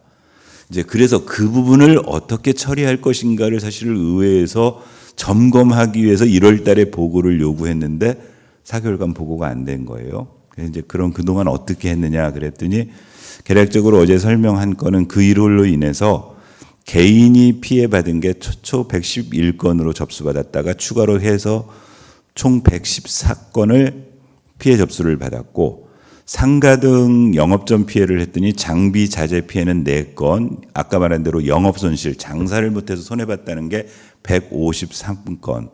이제 그래서 그 부분을 어떻게 처리할 것인가를 사실 의회에서 점검하기 위해서 1월 달에 보고를 요구했는데 4개월간 보고가 안 된 거예요. 그래서 이제 그럼 그동안 어떻게 했느냐 그랬더니 개략적으로 어제 설명한 건은 그 일로 인해서 개인이 피해받은 게 최초 111건으로 접수받았다가 추가로 해서 총 114건을 피해 접수를 받았고 상가 등 영업점 피해를 했더니 장비 자재 피해는 4건, 아까 말한 대로 영업 손실, 장사를 못해서 손해봤다는 게 153건,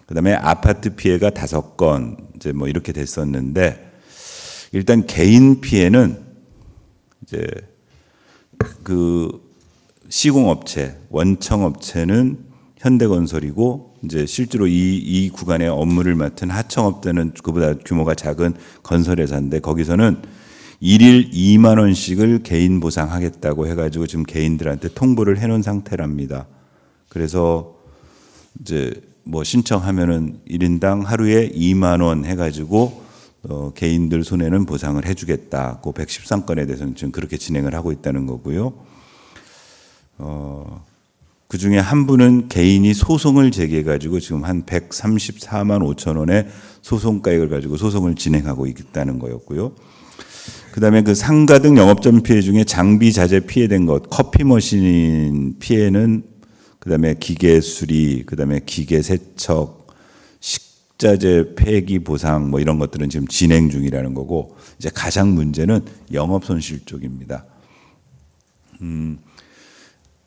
그다음에 아파트 피해가 5건, 이제 뭐 이렇게 됐었는데 일단 개인 피해는 이제 그 시공업체, 원청업체는 현대건설이고 이제 실제로 이 구간의 업무를 맡은 하청업체는 그보다 규모가 작은 건설회사인데 거기서는 일일 2만 원씩을 개인 보상하겠다고 해가지고 지금 개인들한테 통보를 해놓은 상태랍니다. 그래서 이제 뭐 신청하면은 1인당 하루에 2만 원 해가지고 개인들 손해는 보상을 해주겠다. 그 113건에 대해서는 지금 그렇게 진행을 하고 있다는 거고요. 그 중에 한 분은 개인이 소송을 제기해가지고 지금 한 134만 5천 원의 소송가액을 가지고 소송을 진행하고 있다는 거였고요. 그 다음에 그 상가 등 영업점 피해 중에 장비 자재 피해된 것, 커피 머신 피해는 그 다음에 기계 수리, 그 다음에 기계 세척, 식자재 폐기 보상 뭐 이런 것들은 지금 진행 중이라는 거고, 이제 가장 문제는 영업 손실 쪽입니다.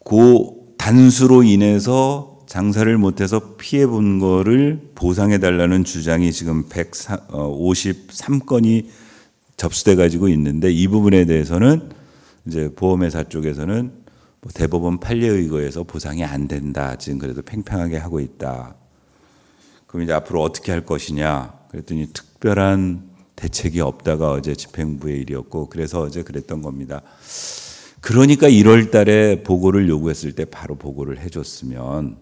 그 단수로 인해서 장사를 못해서 피해 본 거를 보상해 달라는 주장이 지금 153건이 접수돼 가지고 있는데, 이 부분에 대해서는 이제 보험회사 쪽에서는 뭐 대법원 판례에 의거해서 보상이 안 된다. 지금 그래도 팽팽하게 하고 있다. 그럼 이제 앞으로 어떻게 할 것이냐? 그랬더니 특별한 대책이 없다가 어제 집행부의 일이었고, 그래서 어제 그랬던 겁니다. 그러니까 1월 달에 보고를 요구했을 때 바로 보고를 해줬으면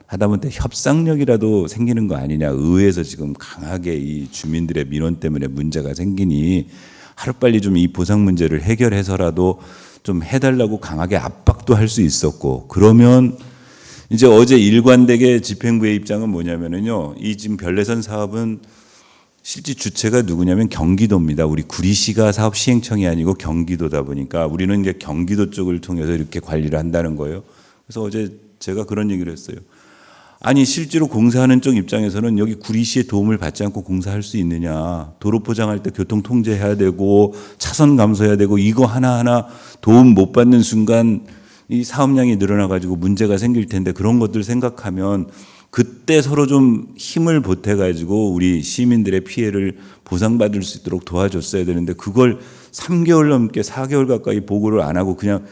하다못해 협상력이라도 생기는 거 아니냐. 의회에서 지금 강하게 이 주민들의 민원 때문에 문제가 생기니 하루빨리 좀 이 보상 문제를 해결해서라도 좀 해달라고 강하게 압박도 할 수 있었고, 그러면 이제 어제 일관되게 집행부의 입장은 뭐냐면은요, 이 지금 별내선 사업은 실제 주체가 누구냐면 경기도입니다. 우리 구리시가 사업 시행청이 아니고 경기도다 보니까 우리는 이제 경기도 쪽을 통해서 이렇게 관리를 한다는 거예요. 그래서 어제 제가 그런 얘기를 했어요. 아니 실제로 공사하는 쪽 입장에서는 여기 구리시의 도움을 받지 않고 공사할 수 있느냐. 도로 포장할 때 교통 통제해야 되고 차선 감소해야 되고 이거 하나하나 도움 못 받는 순간 이 사업량이 늘어나 가지고 문제가 생길 텐데, 그런 것들 생각하면 그때 서로 좀 힘을 보태 가지고 우리 시민들의 피해를 보상받을 수 있도록 도와줬어야 되는데, 그걸 3개월 넘게 4개월 가까이 보고를 안 하고 그냥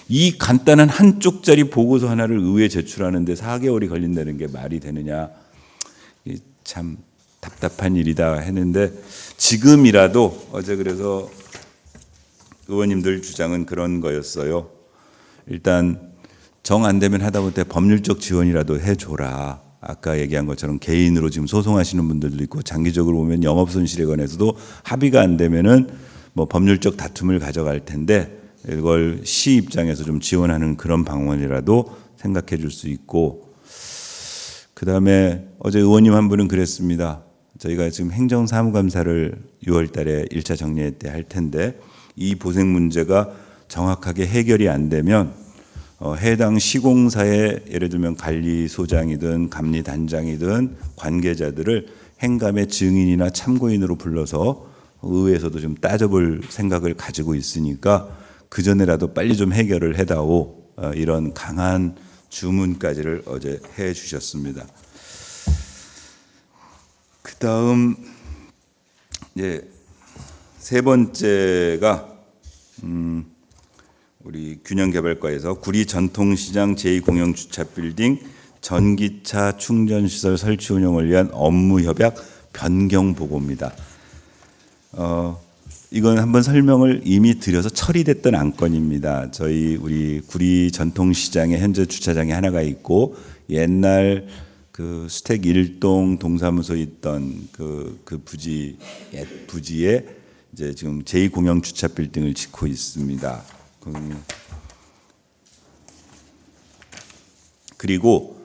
이 간단한 한 쪽짜리 보고서 하나를 의회에 제출하는데 4개월이 걸린다는 게 말이 되느냐. 참 답답한 일이다 했는데, 지금이라도 어제 그래서 의원님들 주장은 그런 거였어요. 일단 정 안 되면 하다못해 법률적 지원이라도 해줘라. 아까 얘기한 것처럼 개인으로 지금 소송하시는 분들도 있고, 장기적으로 보면 영업 손실에 관해서도 합의가 안 되면은 뭐 법률적 다툼을 가져갈 텐데, 이걸 시 입장에서 좀 지원하는 그런 방안이라도 생각해 줄 수 있고, 그 다음에 어제 의원님 한 분은 그랬습니다. 저희가 지금 행정사무감사를 6월 달에 1차 정례 때 할 텐데, 이 보생 문제가 정확하게 해결이 안 되면 해당 시공사의 예를 들면 관리소장이든 감리단장이든 관계자들을 행감의 증인이나 참고인으로 불러서 의회에서도 좀 따져볼 생각을 가지고 있으니까 그 전에라도 빨리 좀 해결을 해다오, 이런 강한 주문까지를 어제 해 주셨습니다. 그 다음 이제 세 번째가 우리 균형개발과에서 구리 전통시장 제2공영주차 빌딩 전기차 충전시설 설치 운영을 위한 업무협약 변경 보고입니다. 이건 한번 설명을 이미 드려서 처리됐던 안건입니다. 우리 구리 전통시장에 현재 주차장이 하나가 있고, 옛날 그 수택 1동 동사무소 있던 그 부지, 옛 부지에 이제 지금 제2공영주차 빌딩을 짓고 있습니다. 그리고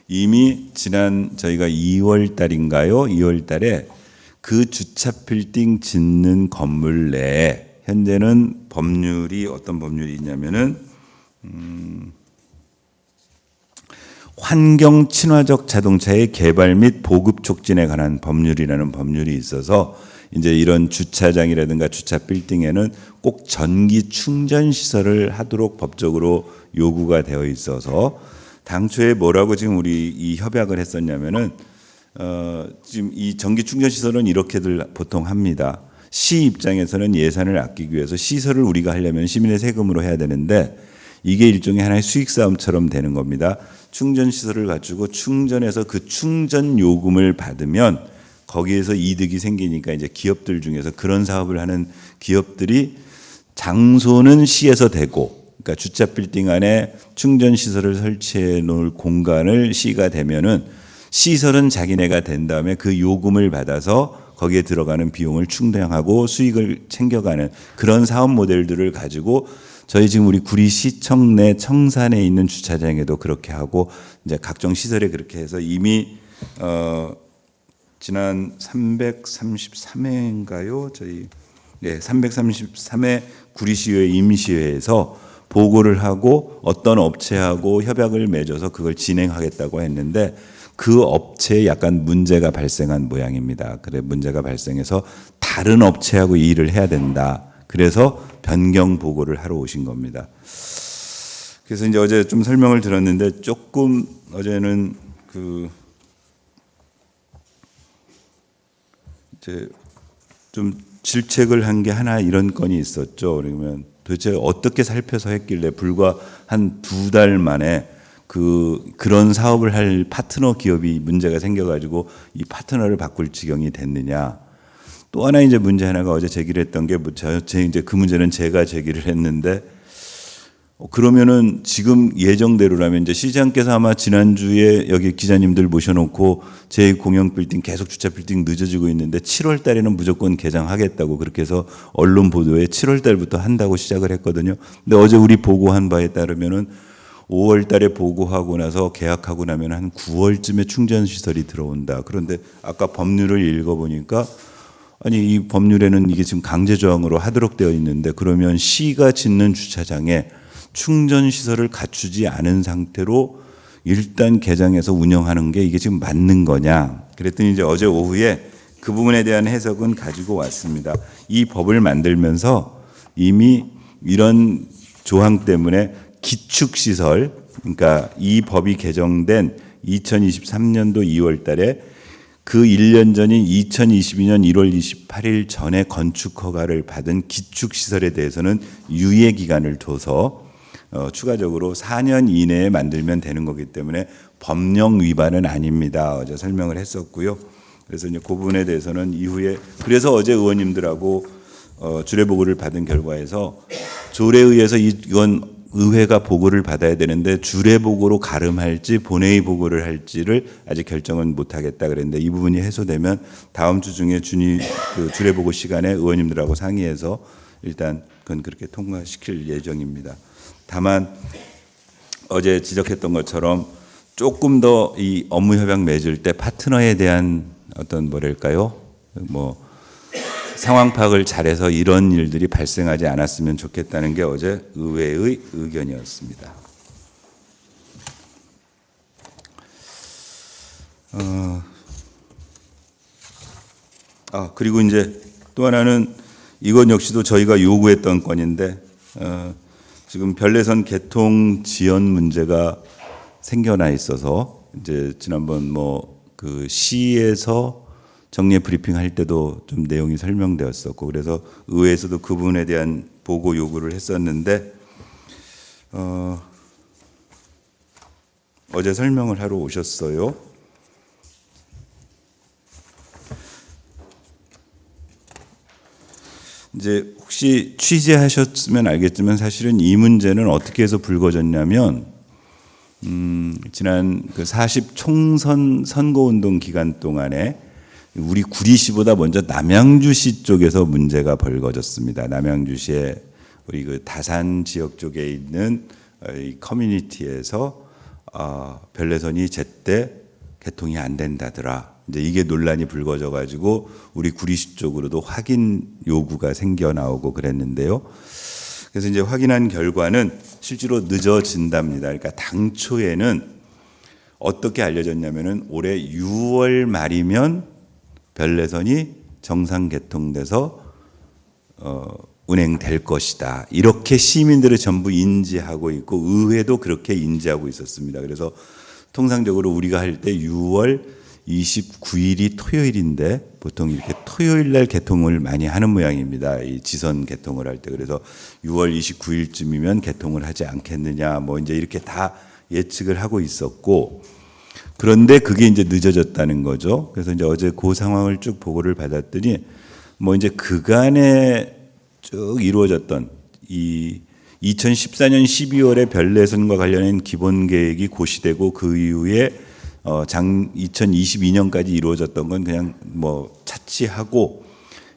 이미 지난 저희가 2월 달인가요? 2월 달에 그 주차 빌딩 짓는 건물 내에 현재는 법률이 어떤 법률이 있냐면은 환경 친화적 자동차의 개발 및 보급 촉진에 관한 법률이라는 법률이 있어서, 이제 이런 주차장이라든가 주차 빌딩에는 꼭 전기 충전 시설을 하도록 법적으로 요구가 되어 있어서, 당초에 뭐라고 지금 우리 이 협약을 했었냐면은 지금 이 전기 충전 시설은 이렇게들 보통 합니다. 시 입장에서는 예산을 아끼기 위해서 시설을 우리가 하려면 시민의 세금으로 해야 되는데, 이게 일종의 하나의 수익 싸움처럼 되는 겁니다. 충전 시설을 갖추고 충전해서 그 충전 요금을 받으면 거기에서 이득이 생기니까 이제 기업들 중에서 그런 사업을 하는 기업들이 장소는 시에서 되고 그러니까 주차 빌딩 안에 충전 시설을 설치해 놓을 공간을 시가 되면은 시설은 자기네가 된 다음에 그 요금을 받아서 거기에 들어가는 비용을 충당하고 수익을 챙겨가는 그런 사업 모델들을 가지고 저희 지금 우리 구리시청 내 청산에 있는 주차장에도 그렇게 하고 이제 각종 시설에 그렇게 해서 이미 지난 333회인가요? 저희 333회 구리시의회 임시회에서 보고를 하고 어떤 업체하고 협약을 맺어서 그걸 진행하겠다고 했는데 그 업체에 약간 문제가 발생한 모양입니다. 그래 문제가 발생해서 다른 업체하고 일을 해야 된다. 그래서 변경 보고를 하러 오신 겁니다. 그래서 이제 어제 좀 설명을 들었는데 조금 어제는 이제 좀 질책을 한 게 하나 이런 건이 있었죠. 그러면 도대체 어떻게 살펴서 했길래 불과 한 2달 만에 그런 사업을 할 파트너 기업이 문제가 생겨가지고 이 파트너를 바꿀 지경이 됐느냐. 또 하나 이제 문제 하나가 어제 제기를 했던 게 이제 그 문제는 제가 제기를 했는데 그러면은 지금 예정대로라면 이제 시장께서 아마 지난주에 여기 기자님들 모셔놓고 제2공영 빌딩 계속 주차 빌딩 늦어지고 있는데 7월 달에는 무조건 개장하겠다고 그렇게 해서 언론 보도에 7월 달부터 한다고 시작을 했거든요. 근데 어제 우리 보고한 바에 따르면은 5월 달에 보고하고 나서 계약하고 나면 한 9월쯤에 충전 시설이 들어온다. 그런데 아까 법률을 읽어보니까 아니 이 법률에는 이게 지금 강제 조항으로 하도록 되어 있는데 그러면 시가 짓는 주차장에 충전 시설을 갖추지 않은 상태로 일단 개장해서 운영하는 게 이게 지금 맞는 거냐? 그랬더니 이제 어제 오후에 그 부분에 대한 해석은 가지고 왔습니다. 이 법을 만들면서 이미 이런 조항 때문에 기축시설, 그러니까 이 법이 개정된 2023년도 2월 달에 그 1년 전인 2022년 1월 28일 전에 건축 허가를 받은 기축시설에 대해서는 유예 기간을 둬서 추가적으로 4년 이내에 만들면 되는 거기 때문에 법령 위반은 아닙니다. 어제 설명을 했었고요. 그래서 이제 그 부분에 대해서는 이후에 그래서 어제 의원님들하고 주례보고를 받은 결과에서 조례에 의해서 이건 의회가 보고를 받아야 되는데 주례보고로 가름할지 본회의 보고를 할지를 아직 결정은 못하겠다 그랬는데 이 부분이 해소되면 다음 주 중에 주례보고 시간에 의원님들하고 상의해서 일단 그건 그렇게 통과시킬 예정입니다. 다만 어제 지적했던 것처럼 조금 더 이 업무 협약 맺을 때 파트너에 대한 어떤 뭐랄까요? 상황 파악을 잘해서 이런 일들이 발생하지 않았으면 좋겠다는 게 어제 의회의 의견이었습니다. 그리고 이제 또 하나는 이건 역시도 저희가 요구했던 건인데 지금 별내선 개통 지연 문제가 생겨나 있어서 이제 지난번 그 시에서 정례 브리핑 할 때도 좀 내용이 설명되었었고 그래서 의회에서도 그 부분에 대한 보고 요구를 했었는데 어제 설명을 하러 오셨어요. 이제 혹시 취재하셨으면 알겠지만 사실은 이 문제는 어떻게 해서 불거졌냐면 지난 그 40 총선 선거운동 기간 동안에 우리 구리시보다 먼저 남양주시 쪽에서 문제가 벌어졌습니다. 남양주시에 우리 그 다산 지역 쪽에 있는 이 커뮤니티에서 별내선이 제때 개통이 안 된다더라. 이제 이게 논란이 불거져 가지고 우리 구리시 쪽으로도 확인 요구가 생겨 나오고 그랬는데요. 그래서 이제 확인한 결과는 실제로 늦어진답니다. 그러니까 당초에는 어떻게 알려졌냐면은 올해 6월 말이면 별내선이 정상 개통돼서 운행될 것이다. 이렇게 시민들이 전부 인지하고 있고 의회도 그렇게 인지하고 있었습니다. 그래서 통상적으로 우리가 할 때 6월 29일이 토요일인데 보통 이렇게 토요일 날 개통을 많이 하는 모양입니다. 이 지선 개통을 할 때. 그래서 6월 29일쯤이면 개통을 하지 않겠느냐 이제 이렇게 다 예측을 하고 있었고 그런데 그게 이제 늦어졌다는 거죠. 그래서 이제 어제 그 상황을 쭉 보고를 받았더니 이제 그간에 쭉 이루어졌던 이 2014년 12월에 별내선과 관련된 기본 계획이 고시되고 그 이후에 2022년까지 이루어졌던 건 그냥 뭐 차치하고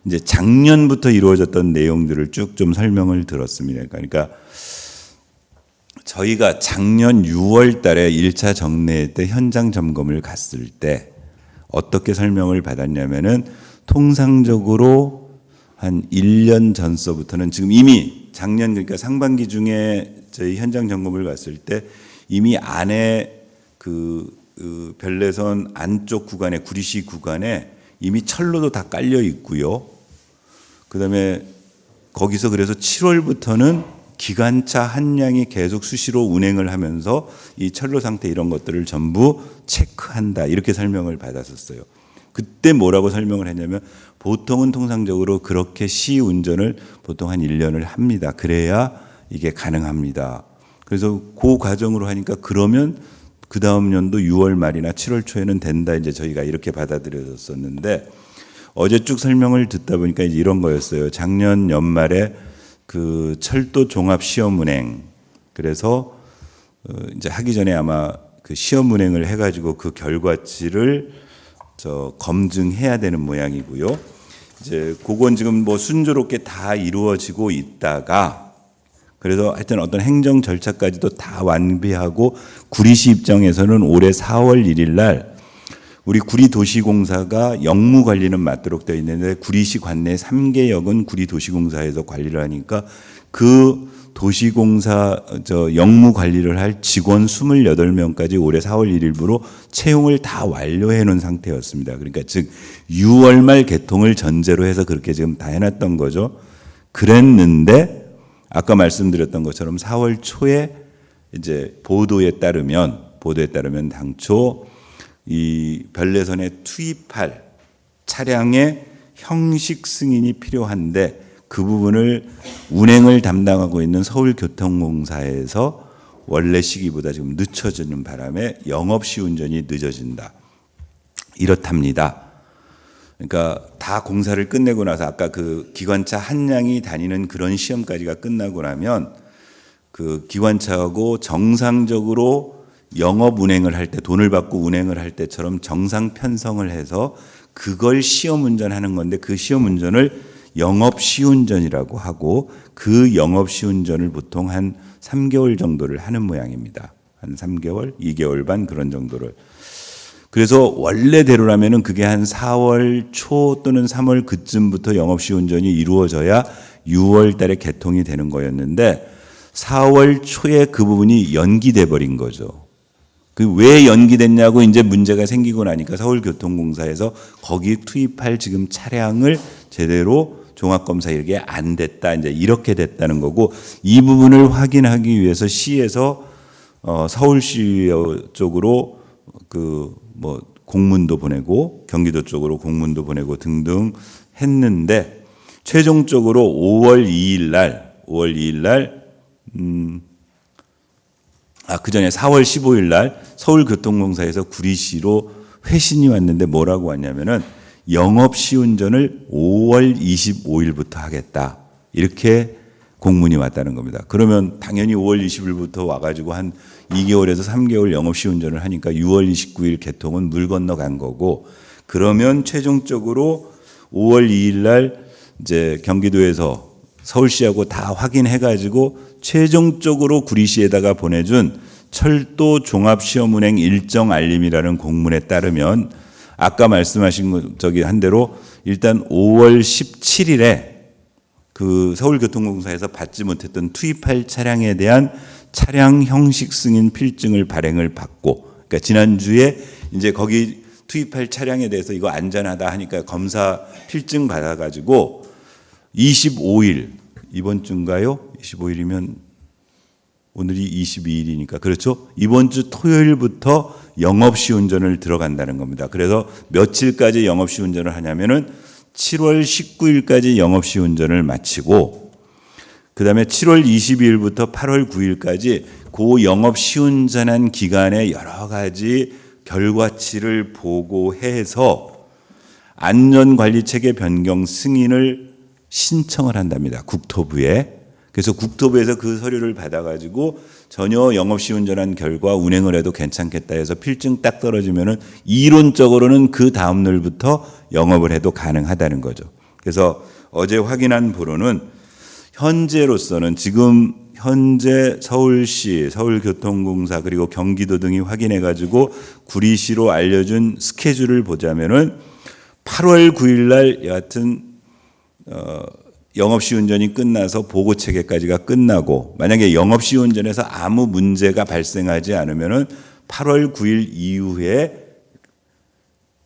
이제 작년부터 이루어졌던 내용들을 쭉 좀 설명을 들었습니다. 그러니까 저희가 작년 6월 달에 1차 정례 때 현장 점검을 갔을 때 어떻게 설명을 받았냐면은 통상적으로 한 1년 전서부터는 지금 이미 작년 그러니까 상반기 중에 저희 현장 점검을 갔을 때 이미 안에 그 별내선 안쪽 구간에 구리시 구간에 이미 철로도 다 깔려 있고요. 그다음에 거기서 그래서 7월부터는 기관차 한량이 계속 수시로 운행을 하면서 이 철로 상태 이런 것들을 전부 체크한다 이렇게 설명을 받았었어요. 그때 뭐라고 설명을 했냐면 보통은 통상적으로 그렇게 시 운전을 보통 한 1년을 합니다. 그래야 이게 가능합니다. 그래서 그 과정으로 하니까 그러면 그 다음 연도 6월 말이나 7월 초에는 된다 이제 저희가 이렇게 받아들여졌었는데 어제 쭉 설명을 듣다 보니까 이제 이런 거였어요. 작년 연말에 그 철도 종합 시험 운행 그래서 이제 하기 전에 아마 그 시험 운행을 해가지고 그 결과치를 검증해야 되는 모양이고요. 이제 그건 지금 뭐 순조롭게 다 이루어지고 있다가 그래서 하여튼 어떤 행정 절차까지도 다 완비하고 구리시 입장에서는 올해 4월 1일 날 우리 구리도시공사가 영무 관리는 맡도록 되어 있는데 구리시 관내 3개 역은 구리도시공사에서 관리를 하니까 그 도시공사 영무 관리를 할 직원 28명까지 올해 4월 1일부로 채용을 다 완료해 놓은 상태였습니다. 그러니까 즉 6월 말 개통을 전제로 해서 그렇게 지금 다 해놨던 거죠. 그랬는데 아까 말씀드렸던 것처럼 4월 초에 이제 보도에 따르면 당초 이 별내선에 투입할 차량의 형식 승인이 필요한데 그 부분을 운행을 담당하고 있는 서울교통공사에서 원래 시기보다 지금 늦춰지는 바람에 영업 시운전이 늦어진다. 이렇답니다. 그러니까 다 공사를 끝내고 나서 아까 그 기관차 한량이 다니는 그런 시험까지가 끝나고 나면 그 기관차하고 정상적으로 영업 운행을 할 때 돈을 받고 운행을 할 때처럼 정상 편성을 해서 그걸 시험 운전하는 건데 그 시험 운전을 영업 시운전이라고 하고 그 영업 시운전을 보통 한 3개월 정도를 하는 모양입니다. 한 3개월, 2개월 반 그런 정도를. 그래서 원래대로라면은 그게 한 4월 초 또는 3월 그쯤부터 영업 시운전이 이루어져야 6월 달에 개통이 되는 거였는데 4월 초에 그 부분이 연기돼 버린 거죠. 그 왜 연기됐냐고 이제 문제가 생기고 나니까 서울교통공사에서 거기 투입할 지금 차량을 제대로 종합검사 이게 안 됐다 이제 이렇게 됐다는 거고 이 부분을 확인하기 위해서 시에서 서울시 쪽으로 그 뭐 공문도 보내고 경기도 쪽으로 공문도 보내고 등등 했는데 최종적으로 5월 2일 날 그 전에 4월 15일 날 서울교통공사에서 구리시로 회신이 왔는데 뭐라고 왔냐면은 영업 시운전을 5월 25일부터 하겠다. 이렇게 공문이 왔다는 겁니다. 그러면 당연히 5월 20일부터 와가지고 한 2개월에서 3개월 영업 시운전을 하니까 6월 29일 개통은 물 건너간 거고 그러면 최종적으로 5월 2일 날 이제 경기도에서 서울시하고 다 확인해가지고 최종적으로 구리시에다가 보내준 철도 종합시험운행 일정 알림이라는 공문에 따르면 아까 말씀하신 한 대로 일단 5월 17일에 그 서울교통공사에서 받지 못했던 투입할 차량에 대한 차량 형식 승인 필증을 발행을 받고 그러니까 지난주에 이제 거기 투입할 차량에 대해서 이거 안전하다 하니까 검사 필증 받아가지고 25일 이번 주인가요? 25일이면 오늘이 22일이니까 그렇죠? 이번 주 토요일부터 영업시운전을 들어간다는 겁니다. 그래서 며칠까지 영업시운전을 하냐면은 7월 19일까지 영업시운전을 마치고 그 다음에 7월 22일부터 8월 9일까지 그 영업시운전한 기간에 여러 가지 결과치를 보고해서 안전관리체계 변경 승인을 신청을 한답니다. 국토부에. 그래서 국토부에서 그 서류를 받아가지고 전혀 영업시운전한 결과 운행을 해도 괜찮겠다 해서 필증 딱 떨어지면은 이론적으로는 그 다음 날부터 영업을 해도 가능하다는 거죠. 그래서 어제 확인한 보로는 현재로서는 지금 현재 서울시, 서울교통공사 그리고 경기도 등이 확인해가지고 구리시로 알려준 스케줄을 보자면은 8월 9일 날 여하튼 영업시운전이 끝나서 보고체계까지가 끝나고 만약에 영업시운전에서 아무 문제가 발생하지 않으면은 8월 9일 이후에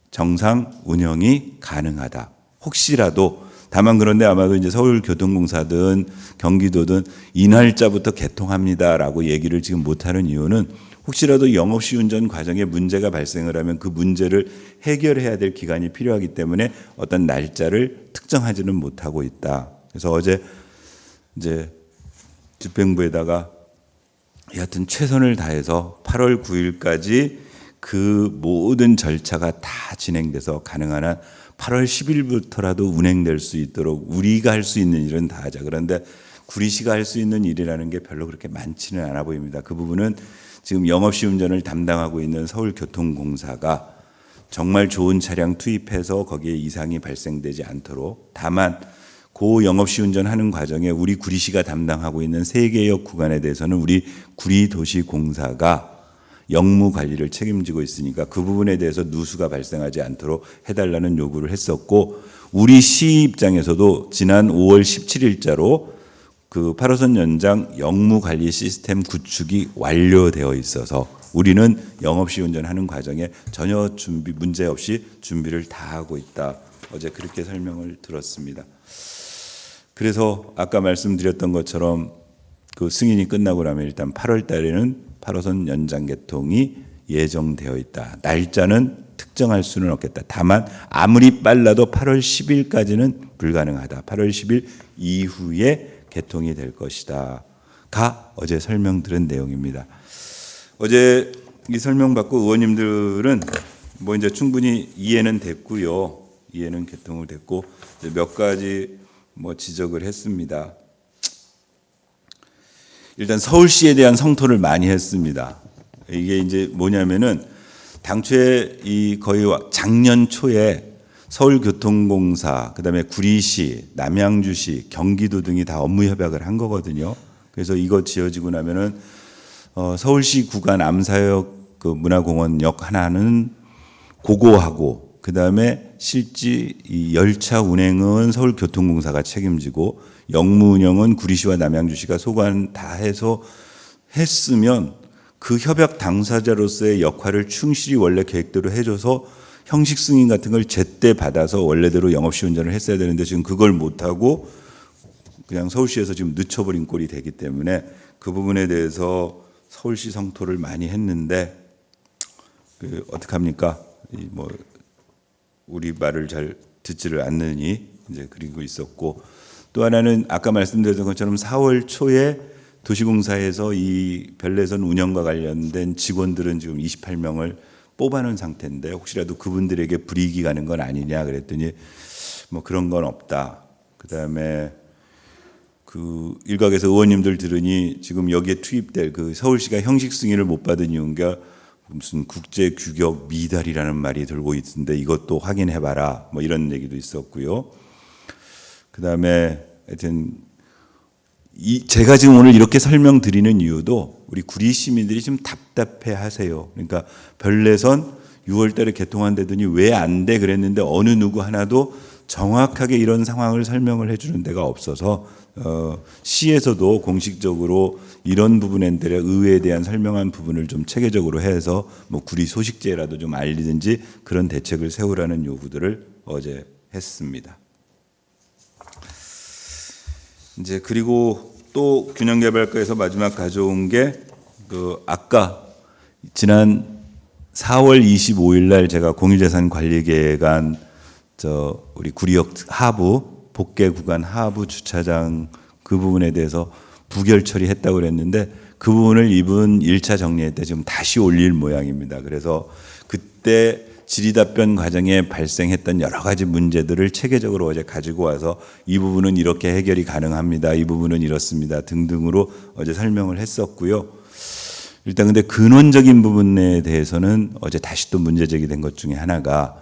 정상 운영이 가능하다. 혹시라도 다만 그런데 아마도 이제 서울교통공사든 경기도든 이 날짜부터 개통합니다라고 얘기를 지금 못하는 이유는 혹시라도 영업시운전 과정에 문제가 발생을 하면 그 문제를 해결해야 될 기간이 필요하기 때문에 어떤 날짜를 특정하지는 못하고 있다. 그래서 어제 이제 집행부에다가 여하튼 최선을 다해서 8월 9일까지 그 모든 절차가 다 진행돼서 가능한 한 8월 10일부터라도 운행될 수 있도록 우리가 할 수 있는 일은 다 하자. 그런데 구리시가 할 수 있는 일이라는 게 별로 그렇게 많지는 않아 보입니다. 그 부분은 지금 영업시운전을 담당하고 있는 서울교통공사가 정말 좋은 차량 투입해서 거기에 이상이 발생되지 않도록 다만 그 영업시운전하는 과정에 우리 구리시가 담당하고 있는 3개역 구간에 대해서는 우리 구리도시공사가 영무 관리를 책임지고 있으니까 그 부분에 대해서 누수가 발생하지 않도록 해달라는 요구를 했었고 우리 시 입장에서도 지난 5월 17일자로 그 8호선 연장 영무 관리 시스템 구축이 완료되어 있어서 우리는 영업시운전하는 과정에 전혀 문제 없이 준비를 다 하고 있다. 어제 그렇게 설명을 들었습니다. 그래서 아까 말씀드렸던 것처럼 그 승인이 끝나고 나면 일단 8월 달에는 8호선 연장 개통이 예정되어 있다. 날짜는 특정할 수는 없겠다. 다만 아무리 빨라도 8월 10일까지는 불가능하다. 8월 10일 이후에 개통이 될 것이다. 가 어제 설명드린 내용입니다. 어제 이 설명받고 의원님들은 뭐 이제 충분히 이해는 됐고요. 이해는 개통을 됐고 몇 가지 뭐 지적을 했습니다. 일단 서울시에 대한 성토를 많이 했습니다. 이게 이제 뭐냐면은 당초에 이 거의 작년 초에 서울교통공사, 그다음에 구리시, 남양주시, 경기도 등이 다 업무 협약을 한 거거든요. 그래서 이거 지어지고 나면은 서울시 구간 암사역 그 문화공원역 하나는 고고하고 그다음에 실제 이 열차 운행은 서울교통공사가 책임지고 영무 운영은 구리시와 남양주시가 소관 다 해서 했으면 그 협약 당사자로서의 역할을 충실히 원래 계획대로 해줘서 형식 승인 같은 걸 제때 받아서 원래대로 영업시운전을 했어야 되는데 지금 그걸 못하고 그냥 서울시에서 지금 늦춰버린 꼴이 되기 때문에 그 부분에 대해서 서울시 성토를 많이 했는데 어떡합니까? 뭐 우리 말을 잘 듣지를 않느니 이제 그리고 있었고 또 하나는 아까 말씀드렸던 것처럼 4월 초에 도시공사에서 이 별내선 운영과 관련된 직원들은 지금 28명을 뽑아놓은 상태인데 혹시라도 그분들에게 불이익이 가는 건 아니냐 그랬더니 뭐 그런 건 없다. 그다음에 그 일각에서 의원님들 들으니 지금 여기에 투입될 그 서울시가 형식 승인을 못 받은 이유가 무슨 국제 규격 미달이라는 말이 들고 있는데 이것도 확인해봐라 뭐 이런 얘기도 있었고요. 그다음에 하여튼 제가 지금 오늘 이렇게 설명드리는 이유도 우리 구리 시민들이 좀 답답해하세요. 그러니까 별내선 6월달에 개통한다더니 왜 안 돼 그랬는데 어느 누구 하나도 정확하게 이런 상황을 설명을 해주는 데가 없어서 시에서도 공식적으로 이런 부분에 대해 의회에 대한 설명한 부분을 좀 체계적으로 해서 뭐 구리 소식제라도 좀 알리든지 그런 대책을 세우라는 요구들을 어제 했습니다. 이제 그리고 또 균형개발과에서 마지막 가져온 게 그 아까 지난 4월 25일 날 제가 공유재산관리계획안 우리 구리역 하부 복개 구간 하부 주차장 그 부분에 대해서 부결 처리했다고 그랬는데 그 부분을 이번 1차 정리회 때 지금 다시 올릴 모양입니다. 그래서 그때 질의답변 과정에 발생했던 여러 가지 문제들을 체계적으로 어제 가지고 와서 이 부분은 이렇게 해결이 가능합니다. 이 부분은 이렇습니다. 등등으로 어제 설명을 했었고요. 일단 근데 근원적인 부분에 대해서는 어제 다시 또 문제 제기된 것 중에 하나가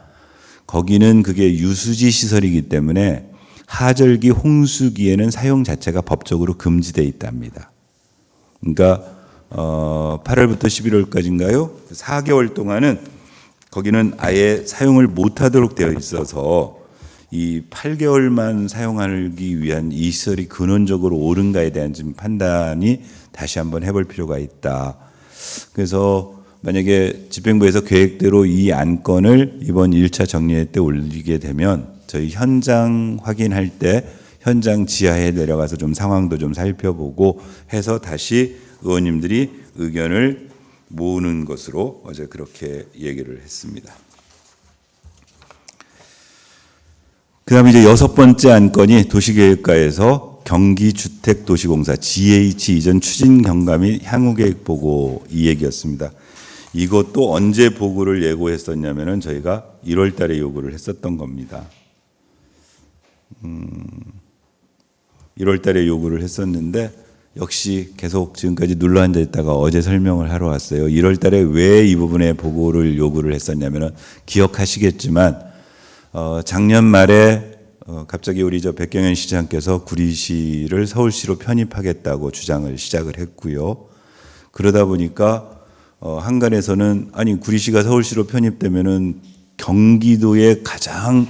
거기는 그게 유수지 시설이기 때문에 하절기 홍수기에는 사용 자체가 법적으로 금지되어 있답니다. 그러니까 8월부터 11월까지인가요? 4개월 동안은 거기는 아예 사용을 못하도록 되어 있어서 이 8개월만 사용하기 위한 이 시설이 근원적으로 옳은가에 대한 좀 판단이 다시 한번 해볼 필요가 있다. 그래서 만약에 집행부에서 계획대로 이 안건을 이번 1차 정리회 때 올리게 되면 저희 현장 확인할 때 현장 지하에 내려가서 좀 상황도 좀 살펴보고 해서 다시 의원님들이 의견을 모으는 것으로 어제 그렇게 얘기를 했습니다. 그 다음에 이제 6번째 안건이 도시계획과에서 경기주택도시공사 GH 이전 추진 경과 및 향후계획 보고 이 얘기였습니다. 이것도 언제 보고를 예고했었냐면은 저희가 1월 달에 요구를 했었던 겁니다. 1월 달에 요구를 했었는데 역시 계속 지금까지 눌러 앉아 있다가 어제 설명을 하러 왔어요. 1월 달에 왜 이 부분에 보고를 요구를 했었냐면은 기억하시겠지만 작년 말에 갑자기 우리 백경현 시장께서 구리시를 서울시로 편입하겠다고 주장을 시작을 했고요. 그러다 보니까 한간에서는 아니 구리시가 서울시로 편입되면은 경기도의 가장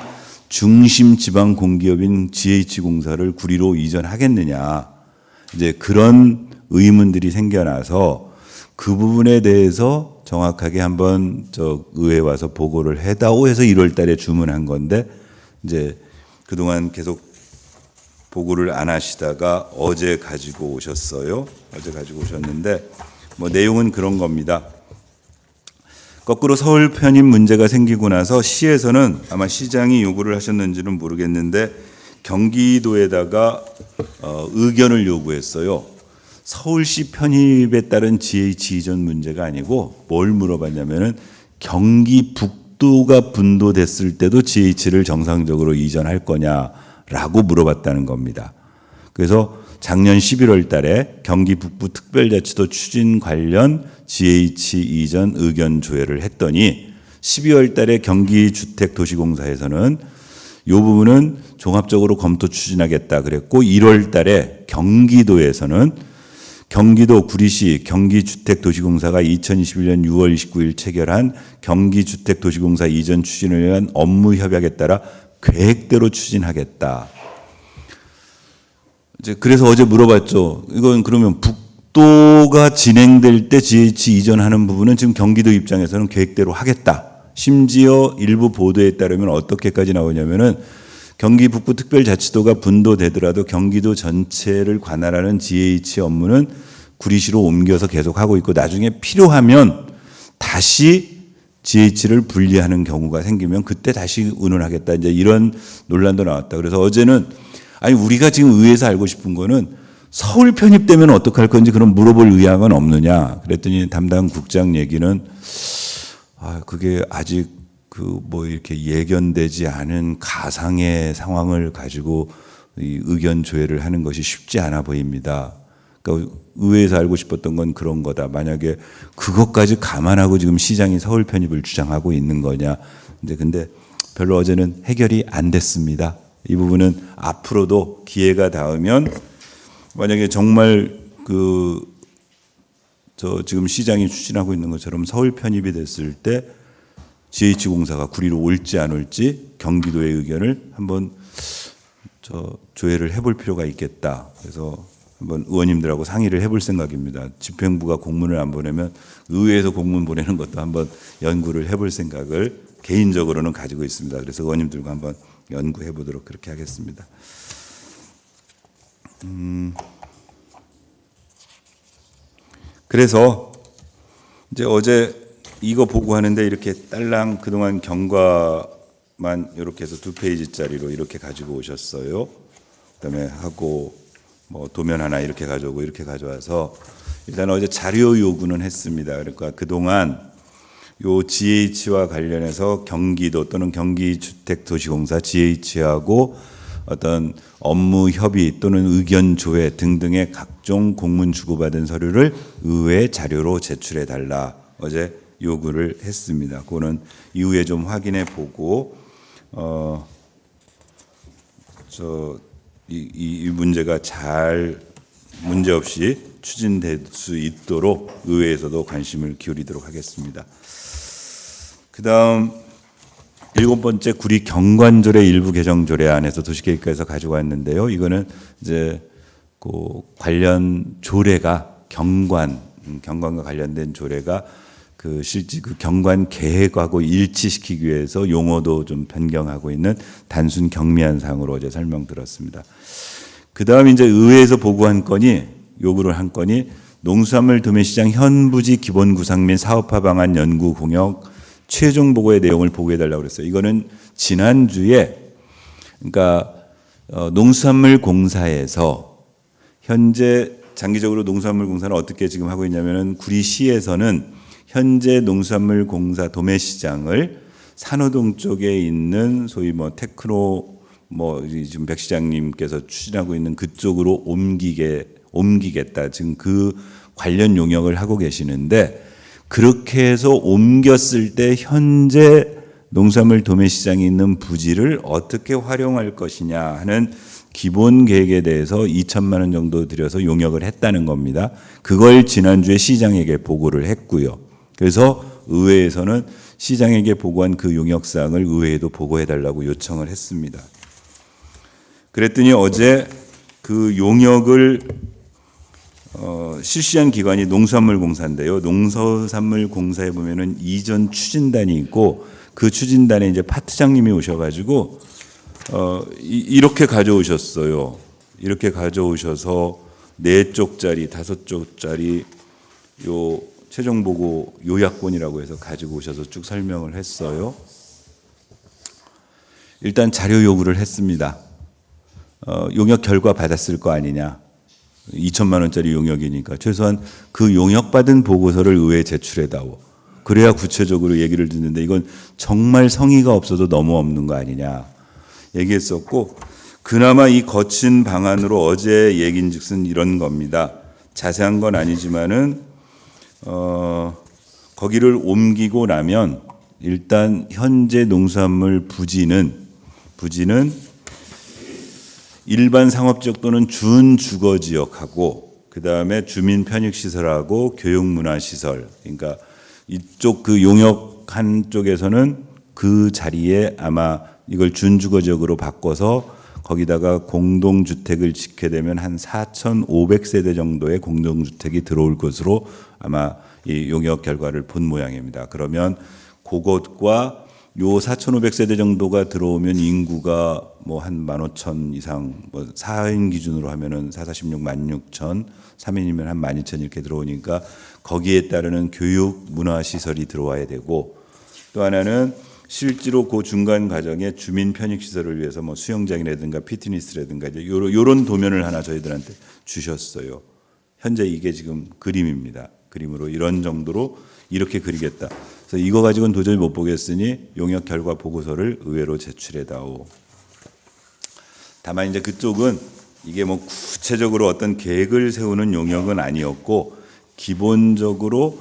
중심 지방 공기업인 GH공사를 구리로 이전하겠느냐. 이제 그런 의문들이 생겨나서 그 부분에 대해서 정확하게 한번 의회에 와서 보고를 해다오 해서 1월 달에 주문한 건데 이제 그동안 계속 보고를 안 하시다가 어제 가지고 오셨어요. 어제 가지고 오셨는데 뭐 내용은 그런 겁니다. 거꾸로 서울 편입 문제가 생기고 나서 시에서는 아마 시장이 요구를 하셨는지는 모르겠는데 경기도에다가 의견을 요구했어요. 서울시 편입에 따른 GH 이전 문제가 아니고 뭘 물어봤냐면은 경기 북도가 분도됐을 때도 GH를 정상적으로 이전할 거냐라고 물어봤다는 겁니다. 그래서 작년 11월 달에 경기 북부 특별자치도 추진 관련 GH 이전 의견 조회를 했더니 12월 달에 경기주택도시공사에서는 이 부분은 종합적으로 검토 추진하겠다 그랬고 1월 달에 경기도에서는 경기도 구리시 경기주택도시공사가 2021년 6월 29일 체결한 경기주택도시공사 이전 추진을 위한 업무 협약에 따라 계획대로 추진하겠다. 이제 그래서 어제 물어봤죠. 이건 그러면 북도가 진행될 때 GH 이전하는 부분은 지금 경기도 입장에서는 계획대로 하겠다. 심지어 일부 보도에 따르면 어떻게까지 나오냐면은 경기 북부 특별자치도가 분도되더라도 경기도 전체를 관할하는 GH 업무는 구리시로 옮겨서 계속하고 있고 나중에 필요하면 다시 GH를 분리하는 경우가 생기면 그때 다시 의논하겠다. 이제 이런 논란도 나왔다. 그래서 어제는 아니 우리가 지금 의회에서 알고 싶은 거는 서울 편입되면 어떡할 건지 그럼 물어볼 의향은 없느냐. 그랬더니 담당 국장 얘기는 그게 아직 뭐 이렇게 예견되지 않은 가상의 상황을 가지고 이 의견 조회를 하는 것이 쉽지 않아 보입니다. 그러니까 의회에서 알고 싶었던 건 그런 거다. 만약에 그것까지 감안하고 지금 시장이 서울 편입을 주장하고 있는 거냐. 근데 별로 어제는 해결이 안 됐습니다. 이 부분은 앞으로도 기회가 닿으면 만약에 정말 지금 시장이 추진하고 있는 것처럼 서울 편입이 됐을 때 GH공사가 구리로 올지 안 올지 경기도의 의견을 한번 조회를 해볼 필요가 있겠다. 그래서 한번 의원님들하고 상의를 해볼 생각입니다. 집행부가 공문을 안 보내면 의회에서 공문 보내는 것도 한번 연구를 해볼 생각을 개인적으로는 가지고 있습니다. 그래서 의원님들과 한번 연구해 보도록 그렇게 하겠습니다. 그래서 이제 어제 이거 보고하는데 이렇게 딸랑 그동안 경과만 이렇게 해서 2페이지짜리로 이렇게 가지고 오셨어요. 그다음에 하고 뭐 도면 하나 이렇게 가져오고 이렇게 가져와서 일단 어제 자료 요구는 했습니다. 그러니까 그동안 요 GH와 관련해서 경기도 또는 경기주택도시공사 GH하고 어떤 업무 협의 또는 의견 조회 등등의 각종 공문 주고받은 서류를 의회 자료로 제출해 달라 어제 요구를 했습니다. 그거는 이후에 좀 확인해 보고 이 문제가 잘 문제 없이 추진될 수 있도록 의회에서도 관심을 기울이도록 하겠습니다. 그다음 7번째 구리 경관조례 일부 개정 조례안에서 도시계획과에서 가져왔는데요. 이거는 이제 그 관련 조례가 경관과 관련된 조례가 그 실제 그 경관 계획하고 일치시키기 위해서 용어도 좀 변경하고 있는 단순 경미한 사항으로 어제 설명 들었습니다. 그다음 이제 의회에서 보고한 건이 요구를 한 건이 농수산물 도매시장 현부지 기본 구상 및 사업화 방안 연구 공역 최종 보고의 내용을 보고해 달라고 그랬어요. 이거는 지난주에 그러니까 농수산물공사에서 현재 장기적으로 농수산물공사는 어떻게 지금 하고 있냐면은 구리시에서는 현재 농수산물공사 도매시장을 산호동 쪽에 있는 소위 뭐 테크노 지금 백 시장님께서 추진하고 있는 그쪽으로 옮기겠다. 지금 그 관련 용역을 하고 계시는데 그렇게 해서 옮겼을 때 현재 농산물 도매시장이 있는 부지를 어떻게 활용할 것이냐 하는 기본 계획에 대해서 2천만 원 정도 들여서 용역을 했다는 겁니다. 그걸 지난주에 시장에게 보고를 했고요. 그래서 의회에서는 시장에게 보고한 그 용역사항을 의회에도 보고해달라고 요청을 했습니다. 그랬더니 어제 그 용역을 실시한 기관이 농수산물공사인데요. 농수산물공사에 보면은 이전 추진단이 있고 그 추진단에 이제 파트장님이 오셔가지고 이렇게 가져오셨어요. 이렇게 가져오셔서 4쪽짜리, 5쪽짜리 요 최종 보고 요약본이라고 해서 가지고 오셔서 쭉 설명을 했어요. 일단 자료 요구를 했습니다. 용역 결과 받았을 거 아니냐. 2천만 원짜리 용역이니까 최소한 그 용역받은 보고서를 의회에 제출해다오. 그래야 구체적으로 얘기를 듣는데 이건 정말 성의가 없어도 너무 없는 거 아니냐 얘기했었고, 그나마 이 거친 방안으로 어제 얘긴즉슨 이런 겁니다. 자세한 건 아니지만은 거기를 옮기고 나면 일단 현재 농수산물 부지는 일반 상업지역 또는 준주거지역하고 그다음에 주민 편익시설하고 교육문화시설, 그러니까 이쪽 그 용역한 쪽에서는 그 자리에 아마 이걸 준주거지역으로 바꿔서 거기다가 공동주택을 짓게 되면 한 4,500세대 정도의 공동주택이 들어올 것으로 아마 이 용역 결과를 본 모양입니다. 그러면 그것과 요 4,500세대 정도가 들어오면 인구가 뭐 한 15,000 이상, 뭐 4인 기준으로 하면은 4, 46, 16,000, 3인이면 한 12,000 이렇게 들어오니까 거기에 따르는 교육, 문화 시설이 들어와야 되고, 또 하나는 실제로 그 중간 과정에 주민 편익 시설을 위해서 뭐 수영장이라든가 피트니스라든가 이제 요런 도면을 하나 저희들한테 주셨어요. 현재 이게 지금 그림입니다. 그림으로 이런 정도로 이렇게 그리겠다. 그래서 이거 가지고는 도저히 못 보겠으니 용역 결과 보고서를 의회로 제출해다오. 다만 이제 그쪽은 이게 뭐 구체적으로 어떤 계획을 세우는 용역은 아니었고, 기본적으로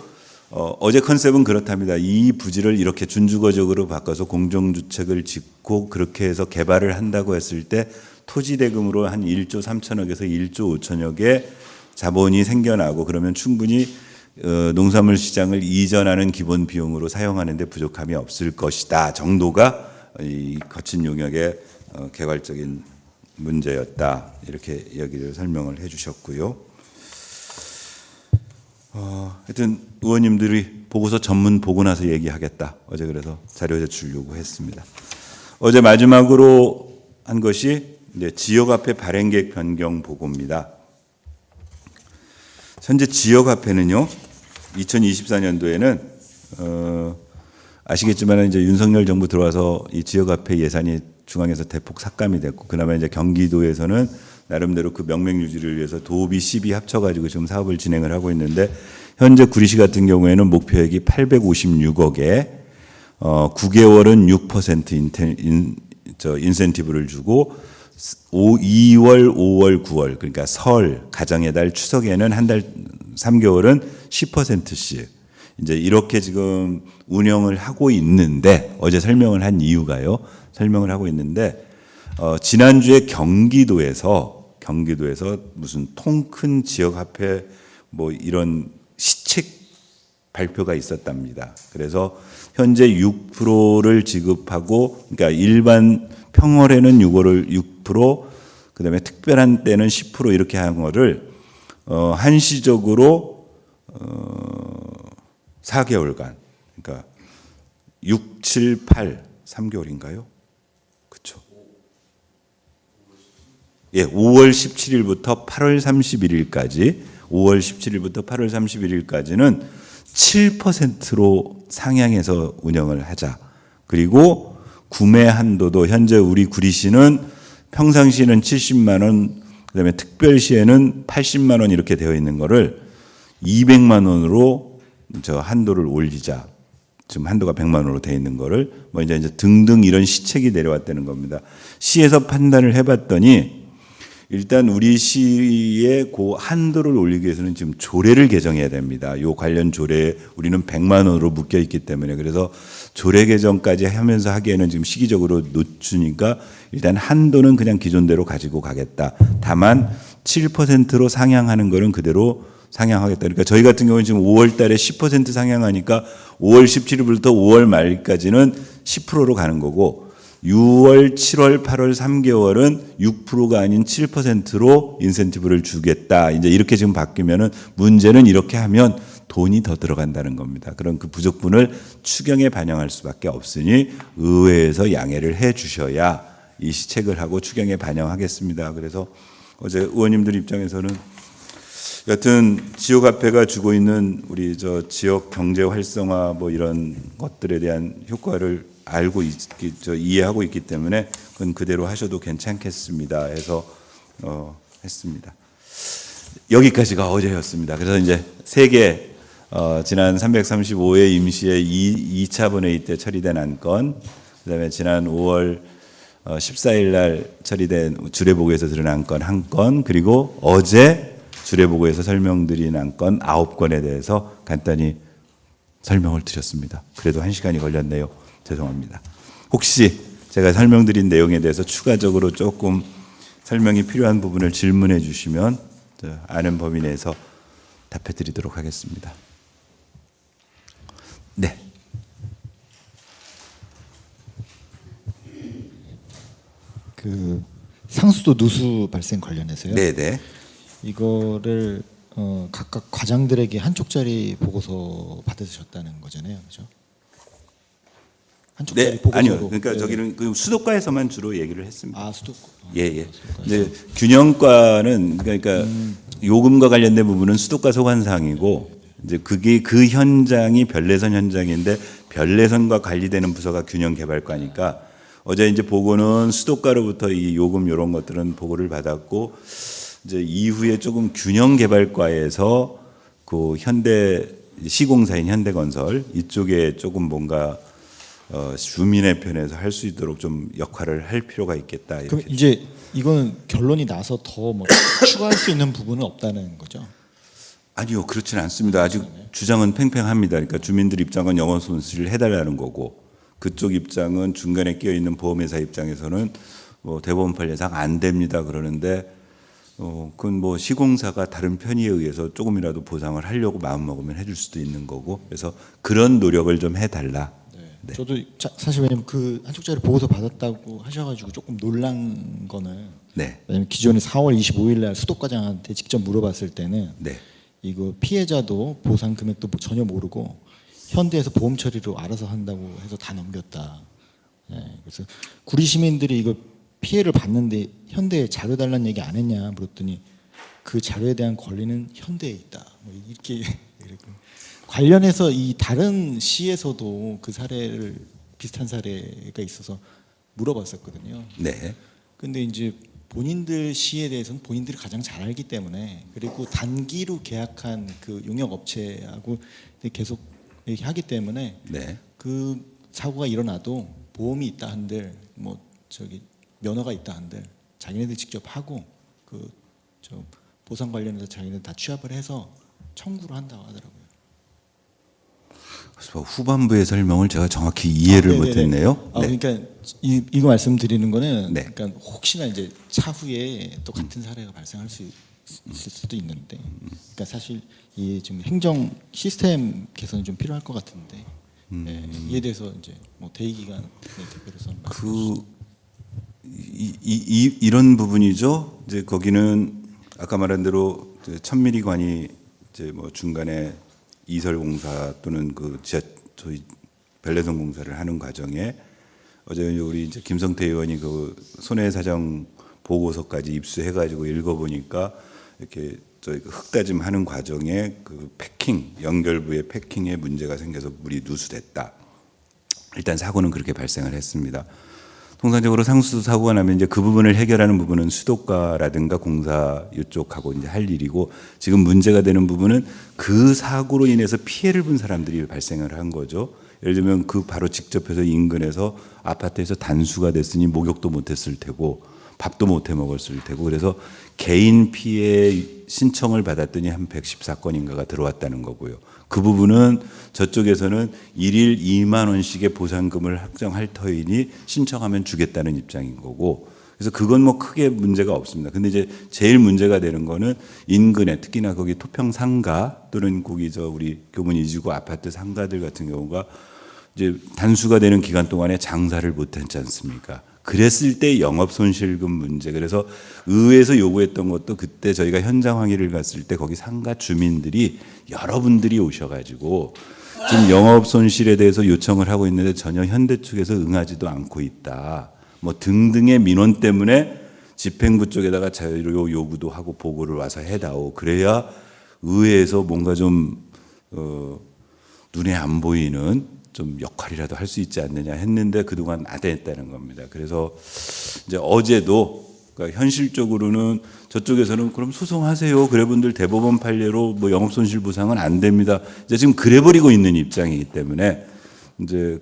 어제 컨셉은 그렇답니다. 이 부지를 이렇게 준주거적으로 바꿔서 공정주택을 짓고 그렇게 해서 개발을 한다고 했을 때 토지 대금으로 한 1조 3천억에서 1조 5천억의 자본이 생겨나고, 그러면 충분히 농산물 시장을 이전하는 기본 비용으로 사용하는 데 부족함이 없을 것이다 정도가 이 거친 용역의 개괄적인 문제였다. 이렇게 여기를 설명을 해 주셨고요. 하여튼 의원님들이 보고서 전문 보고 나서 얘기하겠다. 어제 그래서 자료 제출 요구했습니다. 어제 마지막으로 한 것이 이제 지역화폐 발행계획 변경 보고입니다. 현재 지역화폐는요, 2024년도에는 아시겠지만 이제 윤석열 정부 들어와서 이 지역화폐 예산이 중앙에서 대폭 삭감이 됐고, 그나마 이제 경기도에서는 나름대로 그 명맥 유지를 위해서 도비, 시비 합쳐가지고 지금 사업을 진행을 하고 있는데 현재 구리시 같은 경우에는 목표액이 856억에 9개월은 6% 인센티브를 주고 2월, 5월, 9월 그러니까 설, 가정의 달, 추석에는 한 달 3개월은 10%씩 이제 이렇게 지금 운영을 하고 있는데 어제 설명을 한 이유가요. 설명을 하고 있는데 지난주에 경기도에서 무슨 통 큰 지역화폐 뭐 이런 시책 발표가 있었답니다. 그래서 현재 6%를 지급하고 그러니까 일반 평월에는 6%, 그다음에 특별한 때는 10% 이렇게 한 거를 한시적으로 4개월간 그러니까 6, 7, 8 3개월인가요? 그렇죠. 예, 5월 17일부터 8월 31일까지 5월 17일부터 8월 31일까지는 7%로 상향해서 운영을 하자. 그리고 구매 한도도 현재 우리 구리시는 평상시에는 70만 원, 그다음에 특별시에는 80만 원 이렇게 되어 있는 거를 200만 원으로 저 한도를 올리자. 지금 한도가 100만 원으로 되어 있는 거를 뭐 이제 등등 이런 시책이 내려왔다는 겁니다. 시에서 판단을 해봤더니 일단 우리 시의 그 한도를 올리기 위해서는 지금 조례를 개정해야 됩니다. 요 관련 조례에 우리는 100만 원으로 묶여 있기 때문에 그래서 조례 개정까지 하면서 하기에는 지금 시기적으로 늦추니까 일단 한도는 그냥 기존대로 가지고 가겠다. 다만 7%로 상향하는 거는 그대로 상향하겠다. 그러니까 저희 같은 경우는 지금 5월 달에 10% 상향하니까 5월 17일부터 5월 말까지는 10%로 가는 거고 6월, 7월, 8월 3개월은 6%가 아닌 7%로 인센티브를 주겠다. 이제 이렇게 지금 바뀌면은 문제는 이렇게 하면 돈이 더 들어간다는 겁니다. 그런 그 부족분을 추경에 반영할 수밖에 없으니 의회에서 양해를 해 주셔야 이 시책을 하고 추경에 반영하겠습니다. 그래서 어제 의원님들 입장에서는 여튼 지역화폐가 주고 있는 우리 저 지역 경제 활성화 뭐 이런 것들에 대한 효과를 알고 이해하고 있기 때문에 그건 그대로 하셔도 괜찮겠습니다. 해서 했습니다. 여기까지가 어제였습니다. 그래서 이제 세개 지난 335회 임시의 2차 본회의 때 처리된 안건, 그다음에 지난 5월 14일 날 처리된 주례보고에서 드러난 안건 1건, 그리고 어제 주례보고에서 설명드린 안건 9건에 대해서 간단히 설명을 드렸습니다. 그래도 1시간이 걸렸네요. 죄송합니다. 혹시 제가 설명드린 내용에 대해서 추가적으로 조금 설명이 필요한 부분을 질문해 주시면 아는 범위 내에서 답해 드리도록 하겠습니다. 네. 그 상수도 누수 발생 관련해서요. 네네. 이거를 각각 과장들에게 한쪽짜리 보고서 받으셨다는 거잖아요, 그렇죠? 한쪽짜리 네, 보고서로. 아니요. 그러니까 네. 저기는 그 수도과에서만 주로 얘기를 했습니다. 아 수도권. 예. 이제 균형과는 그러니까 요금과 관련된 부분은 수도과 소관사항이고 이제 그게 그 현장이 별내선 현장인데 별내선과 관리되는 부서가 균형개발과니까 어제 이제 보고는 수도과로부터 이 요금 이런 것들은 보고를 받았고 이제 이후에 조금 균형개발과에서 그 현대 시공사인 현대건설 이쪽에 조금 뭔가 주민의 편에서 할 수 있도록 좀 역할을 할 필요가 있겠다. 이렇게. 그럼 이제 이거는 결론이 나서 더 뭐 추가할 수 있는 부분은 없다는 거죠? 아니요, 그렇지는 않습니다. 아직 주장은 팽팽합니다. 그러니까 주민들 입장은 영원 손실을 해달라는 거고 그쪽 입장은 중간에 끼어 있는 보험회사 입장에서는 뭐 대보험 판례상 안 됩니다 그러는데 그건 뭐 시공사가 다른 편의에 의해서 조금이라도 보상을 하려고 마음 먹으면 해줄 수도 있는 거고 그래서 그런 노력을 좀 해달라. 네. 저도 사실 왜냐면 그 한쪽짜리 보고서 받았다고 하셔가지고 조금 놀란 거는 네. 왜냐면 기존에 4월 25일 날 수도과장한테 직접 물어봤을 때는 네. 이거 피해자도 보상 금액도 전혀 모르고 현대에서 보험 처리로 알아서 한다고 해서 다 넘겼다. 네. 그래서 구리 시민들이 이거 피해를 봤는데 현대에 자료 달라는 얘기 안 했냐 물었더니 그 자료에 대한 권리는 현대에 있다. 뭐 이렇게 관련해서 이 다른 시에서도 그 사례를 비슷한 사례가 있어서 물어봤었거든요. 네. 근데 이제 본인들 시에 대해서는 본인들이 가장 잘 알기 때문에, 그리고 단기로 계약한 그 용역 업체하고 계속 얘기하기 때문에 네. 그 사고가 일어나도 보험이 있다 한들 뭐 저기 면허가 있다 한들 자기네들 직접 하고 그 저 보상 관련해서 자기네들 다 취합을 해서 청구를 한다고 하더라고요. 그래서 후반부의 설명을 제가 정확히 이해를 네네네. 못했네요. 네. 그러니까 이거 말씀드리는 거는 네. 그러니까 혹시나 이제 차후에 또 같은 사례가 발생할 수 있을 수도 있는데, 그러니까 사실 이 지금 행정 시스템 개선이 좀 필요할 것 같은데, 네, 이에 대해서 이제 뭐 대의 기관의 대표로서 이런 부분이죠. 이제 거기는 아까 말한 대로 1000mm관이 이제 뭐 중간에 이설 공사 또는 그 저희 벨레선 공사를 하는 과정에 어제 우리 이제 김성태 의원이 그 손해사정 보고서까지 입수해가지고 읽어보니까 이렇게 저희 흙다짐 하는 과정에 그 패킹 연결부의 패킹에 문제가 생겨서 물이 누수됐다. 일단 사고는 그렇게 발생을 했습니다. 통상적으로 상수 사고가 나면 이제 그 부분을 해결하는 부분은 수도가라든가 공사 이쪽하고 이제 할 일이고, 지금 문제가 되는 부분은 그 사고로 인해서 피해를 본 사람들이 발생을 한 거죠. 예를 들면 그 바로 직접해서 인근에서 아파트에서 단수가 됐으니 목욕도 못했을 테고 밥도 못해 먹었을 테고, 그래서 개인 피해 신청을 받았더니 한 114건인가가 들어왔다는 거고요. 그 부분은 저쪽에서는 일일 2만 원씩의 보상금을 확정할 터이니 신청하면 주겠다는 입장인 거고, 그래서 그건 뭐 크게 문제가 없습니다. 근데 이제 제일 문제가 되는 거는 인근에, 특히나 거기 토평 상가 또는 거기 저 우리 교문 이지구 아파트 상가들 같은 경우가 이제 단수가 되는 기간 동안에 장사를 못했지 않습니까? 그랬을 때 영업손실금 문제, 그래서 의회에서 요구했던 것도 그때 저희가 현장 항의를 갔을 때 거기 상가 주민들이 여러분들이 오셔가지고 지금 영업손실에 대해서 요청을 하고 있는데 전혀 현대 측에서 응하지도 않고 있다, 뭐 등등의 민원 때문에 집행부 쪽에다가 자료 요구도 하고 보고를 와서 해다오, 그래야 의회에서 뭔가 좀 눈에 안 보이는 좀 역할이라도 할 수 있지 않느냐 했는데 그동안 안 했다는 겁니다. 그래서 이제 어제도 그러니까 현실적으로는 저쪽에서는 그럼 소송하세요. 그래분들 대법원 판례로 뭐 영업손실 보상은 안 됩니다. 이제 지금 그래버리고 있는 입장이기 때문에 이제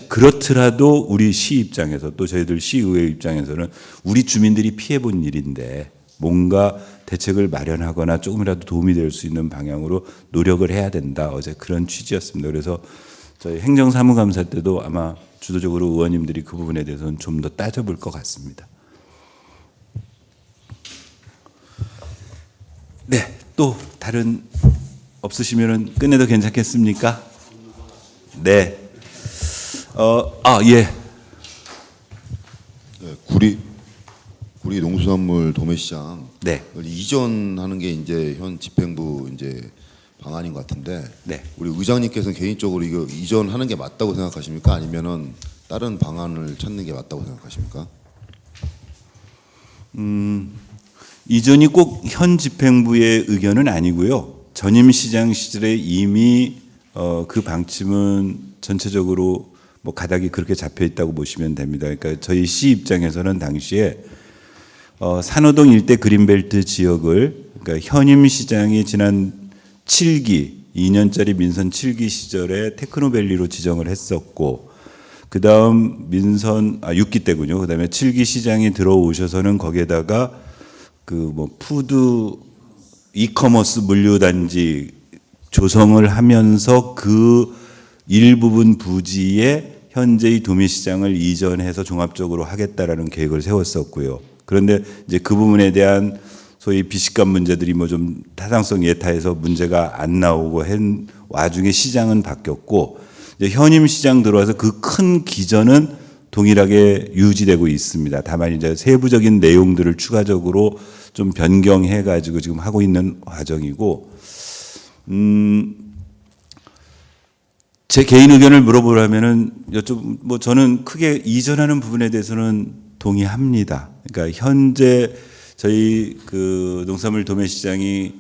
그렇더라도 우리 시 입장에서 또 저희들 시의회 입장에서는 우리 주민들이 피해본 일인데 뭔가 대책을 마련하거나 조금이라도 도움이 될 수 있는 방향으로 노력을 해야 된다. 어제 그런 취지였습니다. 그래서 저희 행정사무감사 때도 아마 주도적으로 의원님들이 그 부분에 대해서는 좀 더 따져볼 것 같습니다. 네, 또 다른 없으시면은 끝내도 괜찮겠습니까? 네. 예. 네, 구리 농수산물 도매시장 네. 이전하는 게 이제 현 집행부 이제 방안인 것 같은데, 네. 우리 의장님께서는 개인적으로 이거 이전하는 게 맞다고 생각하십니까? 아니면은 다른 방안을 찾는 게 맞다고 생각하십니까? 이전이 꼭 현 집행부의 의견은 아니고요. 전임 시장 시절에 이미 그 방침은 전체적으로 뭐 가닥이 그렇게 잡혀 있다고 보시면 됩니다. 그러니까 저희 시 입장에서는 당시에 산호동 일대 그린벨트 지역을, 그러니까 현임 시장이 지난 7기 2년짜리 민선 7기 시절에 테크노밸리로 지정을 했었고, 그 다음 민선 6기 때군요. 그 다음에 7기 시장이 들어오셔서는 거기에다가 그 뭐 푸드 이커머스 물류단지 조성을 하면서 그 일부분 부지에 현재의 도매시장을 이전해서 종합적으로 하겠다라는 계획을 세웠었고요. 그런데 이제 그 부분에 대한 소위 비식감 문제들이 뭐 좀 타당성 예타해서 문제가 안 나오고 한 와중에 시장은 바뀌었고, 이제 현임 시장 들어와서 그 큰 기전은 동일하게 유지되고 있습니다. 다만 이제 세부적인 내용들을 추가적으로 좀 변경해 가지고 지금 하고 있는 과정이고, 제 개인 의견을 물어보라면은 뭐 저는 크게 이전하는 부분에 대해서는 동의합니다. 그러니까 현재 저희 그 농산물 도매시장이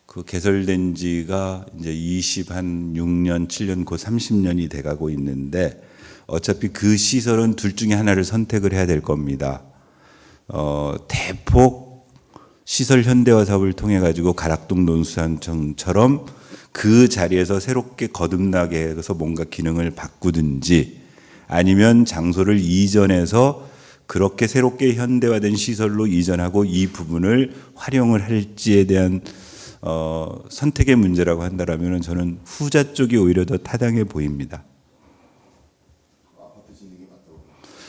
그 개설된 지가 이제 26년, 7년, 곧 30년이 돼가고 있는데 어차피 그 시설은 둘 중에 하나를 선택을 해야 될 겁니다. 대폭 시설 현대화 사업을 통해 가지고 가락동 논수산청처럼 그 자리에서 새롭게 거듭나게 해서 뭔가 기능을 바꾸든지 아니면 장소를 이전해서 그렇게 새롭게 현대화된 시설로 이전하고 이 부분을 활용을 할지에 대한 선택의 문제라고 한다라면 저는 후자 쪽이 오히려 더 타당해 보입니다.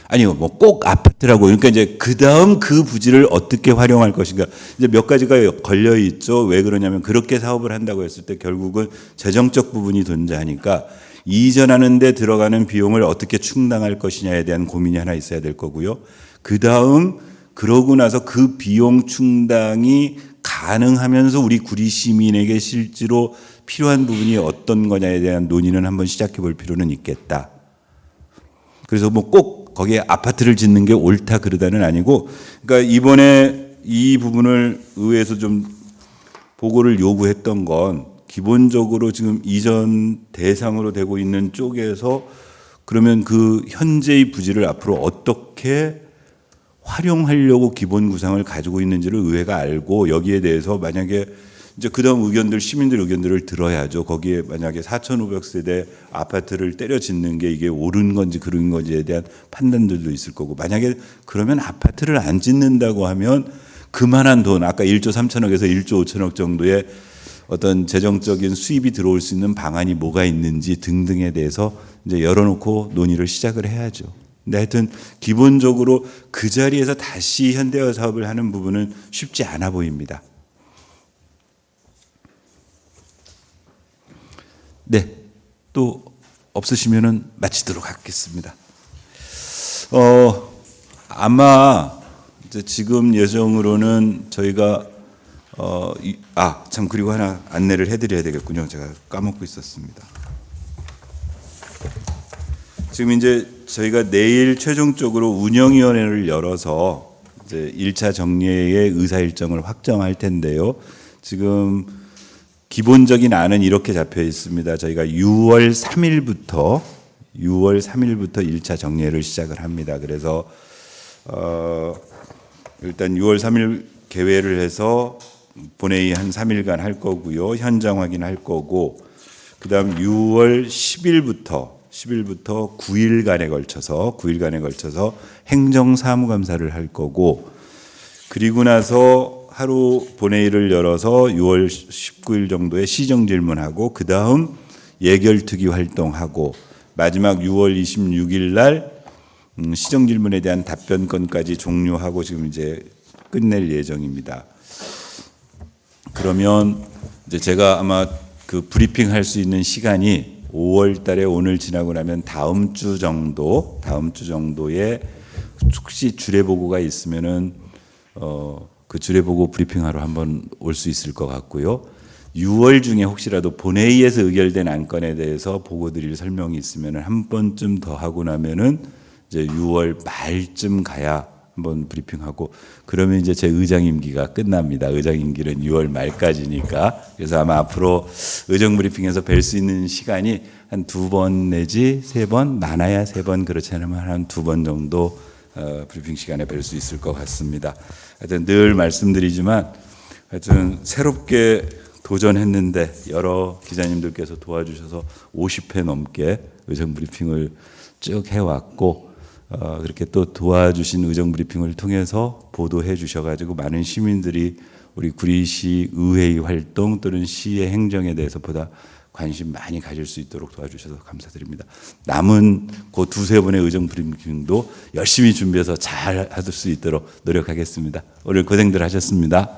아니요, 뭐 꼭 아파트라고. 그러니까 이제 그 다음 그 부지를 어떻게 활용할 것인가. 이제 몇 가지가 걸려 있죠. 왜 그러냐면 그렇게 사업을 한다고 했을 때 결국은 재정적 부분이 존재하니까 이전하는 데 들어가는 비용을 어떻게 충당할 것이냐에 대한 고민이 하나 있어야 될 거고요. 그 다음 그러고 나서 그 비용 충당이 가능하면서 우리 구리 시민에게 실제로 필요한 부분이 어떤 거냐에 대한 논의는 한번 시작해 볼 필요는 있겠다. 그래서 뭐 꼭 거기에 아파트를 짓는 게 옳다 그러다는 아니고, 그러니까 이번에 이 부분을 의회에서 좀 보고를 요구했던 건 기본적으로 지금 이전 대상으로 되고 있는 쪽에서 그러면 그 현재의 부지를 앞으로 어떻게 활용하려고 기본 구상을 가지고 있는지를 의회가 알고 여기에 대해서 만약에 이제 그다음 의견들 시민들 의견들을 들어야죠. 거기에 만약에 4,500세대 아파트를 때려 짓는 게 이게 옳은 건지 그른 건지에 대한 판단들도 있을 거고, 만약에 그러면 아파트를 안 짓는다고 하면 그만한 돈 아까 1조 3천억에서 1조 5천억 정도의 어떤 재정적인 수입이 들어올 수 있는 방안이 뭐가 있는지 등등에 대해서 이제 열어놓고 논의를 시작을 해야죠. 근데 하여튼 기본적으로 그 자리에서 다시 현대화 사업을 하는 부분은 쉽지 않아 보입니다. 네, 또 없으시면은 마치도록 하겠습니다. 아마 이제 지금 예정으로는 저희가 참 그리고 하나 안내를 해드려야 되겠군요. 제가 까먹고 있었습니다. 지금 이제 저희가 내일 최종적으로 운영위원회를 열어서 이제 1차 정례의 의사 일정을 확정할 텐데요. 지금 기본적인 안은 이렇게 잡혀 있습니다. 저희가 6월 3일부터 1차 정례를 시작을 합니다. 그래서 일단 6월 3일 개회를 해서 본회의 한 3일간 할 거고요. 현장 확인할 거고, 그다음 6월 10일부터 9일간에 걸쳐서 행정사무감사를 할 거고, 그리고 나서 하루 본회의를 열어서 6월 19일 정도에 시정질문하고 그다음 예결특위 활동하고 마지막 6월 26일 날 시정질문에 대한 답변건까지 종료하고 지금 이제 끝낼 예정입니다. 그러면 이제 제가 아마 그 브리핑 할 수 있는 시간이 5월 달에 오늘 지나고 나면 다음 주 정도에 혹시 주례보고가 있으면은 그 주례보고 브리핑하러 한번 올 수 있을 것 같고요. 6월 중에 혹시라도 본회의에서 의결된 안건에 대해서 보고드릴 설명이 있으면은 한 번쯤 더 하고 나면은 이제 6월 말쯤 가야 한번 브리핑하고, 그러면 이제 제 의장 임기가 끝납니다. 의장 임기는 6월 말까지니까. 그래서 아마 앞으로 의정 브리핑에서 뵐 수 있는 시간이 한 2번 내지 3번, 많아야 3번, 그렇지 않으면 한 2번 정도 브리핑 시간에 뵐 수 있을 것 같습니다. 하여튼 늘 말씀드리지만 하여튼 새롭게 도전했는데 여러 기자님들께서 도와주셔서 50회 넘게 의정 브리핑을 쭉 해왔고, 그렇게 또 도와주신 의정 브리핑을 통해서 보도해 주셔가지고 많은 시민들이 우리 구리시 의회의 활동 또는 시의 행정에 대해서 보다 관심 많이 가질 수 있도록 도와주셔서 감사드립니다. 남은 그 2-3번의 의정 브리핑도 열심히 준비해서 잘 할 수 있도록 노력하겠습니다. 오늘 고생들 하셨습니다.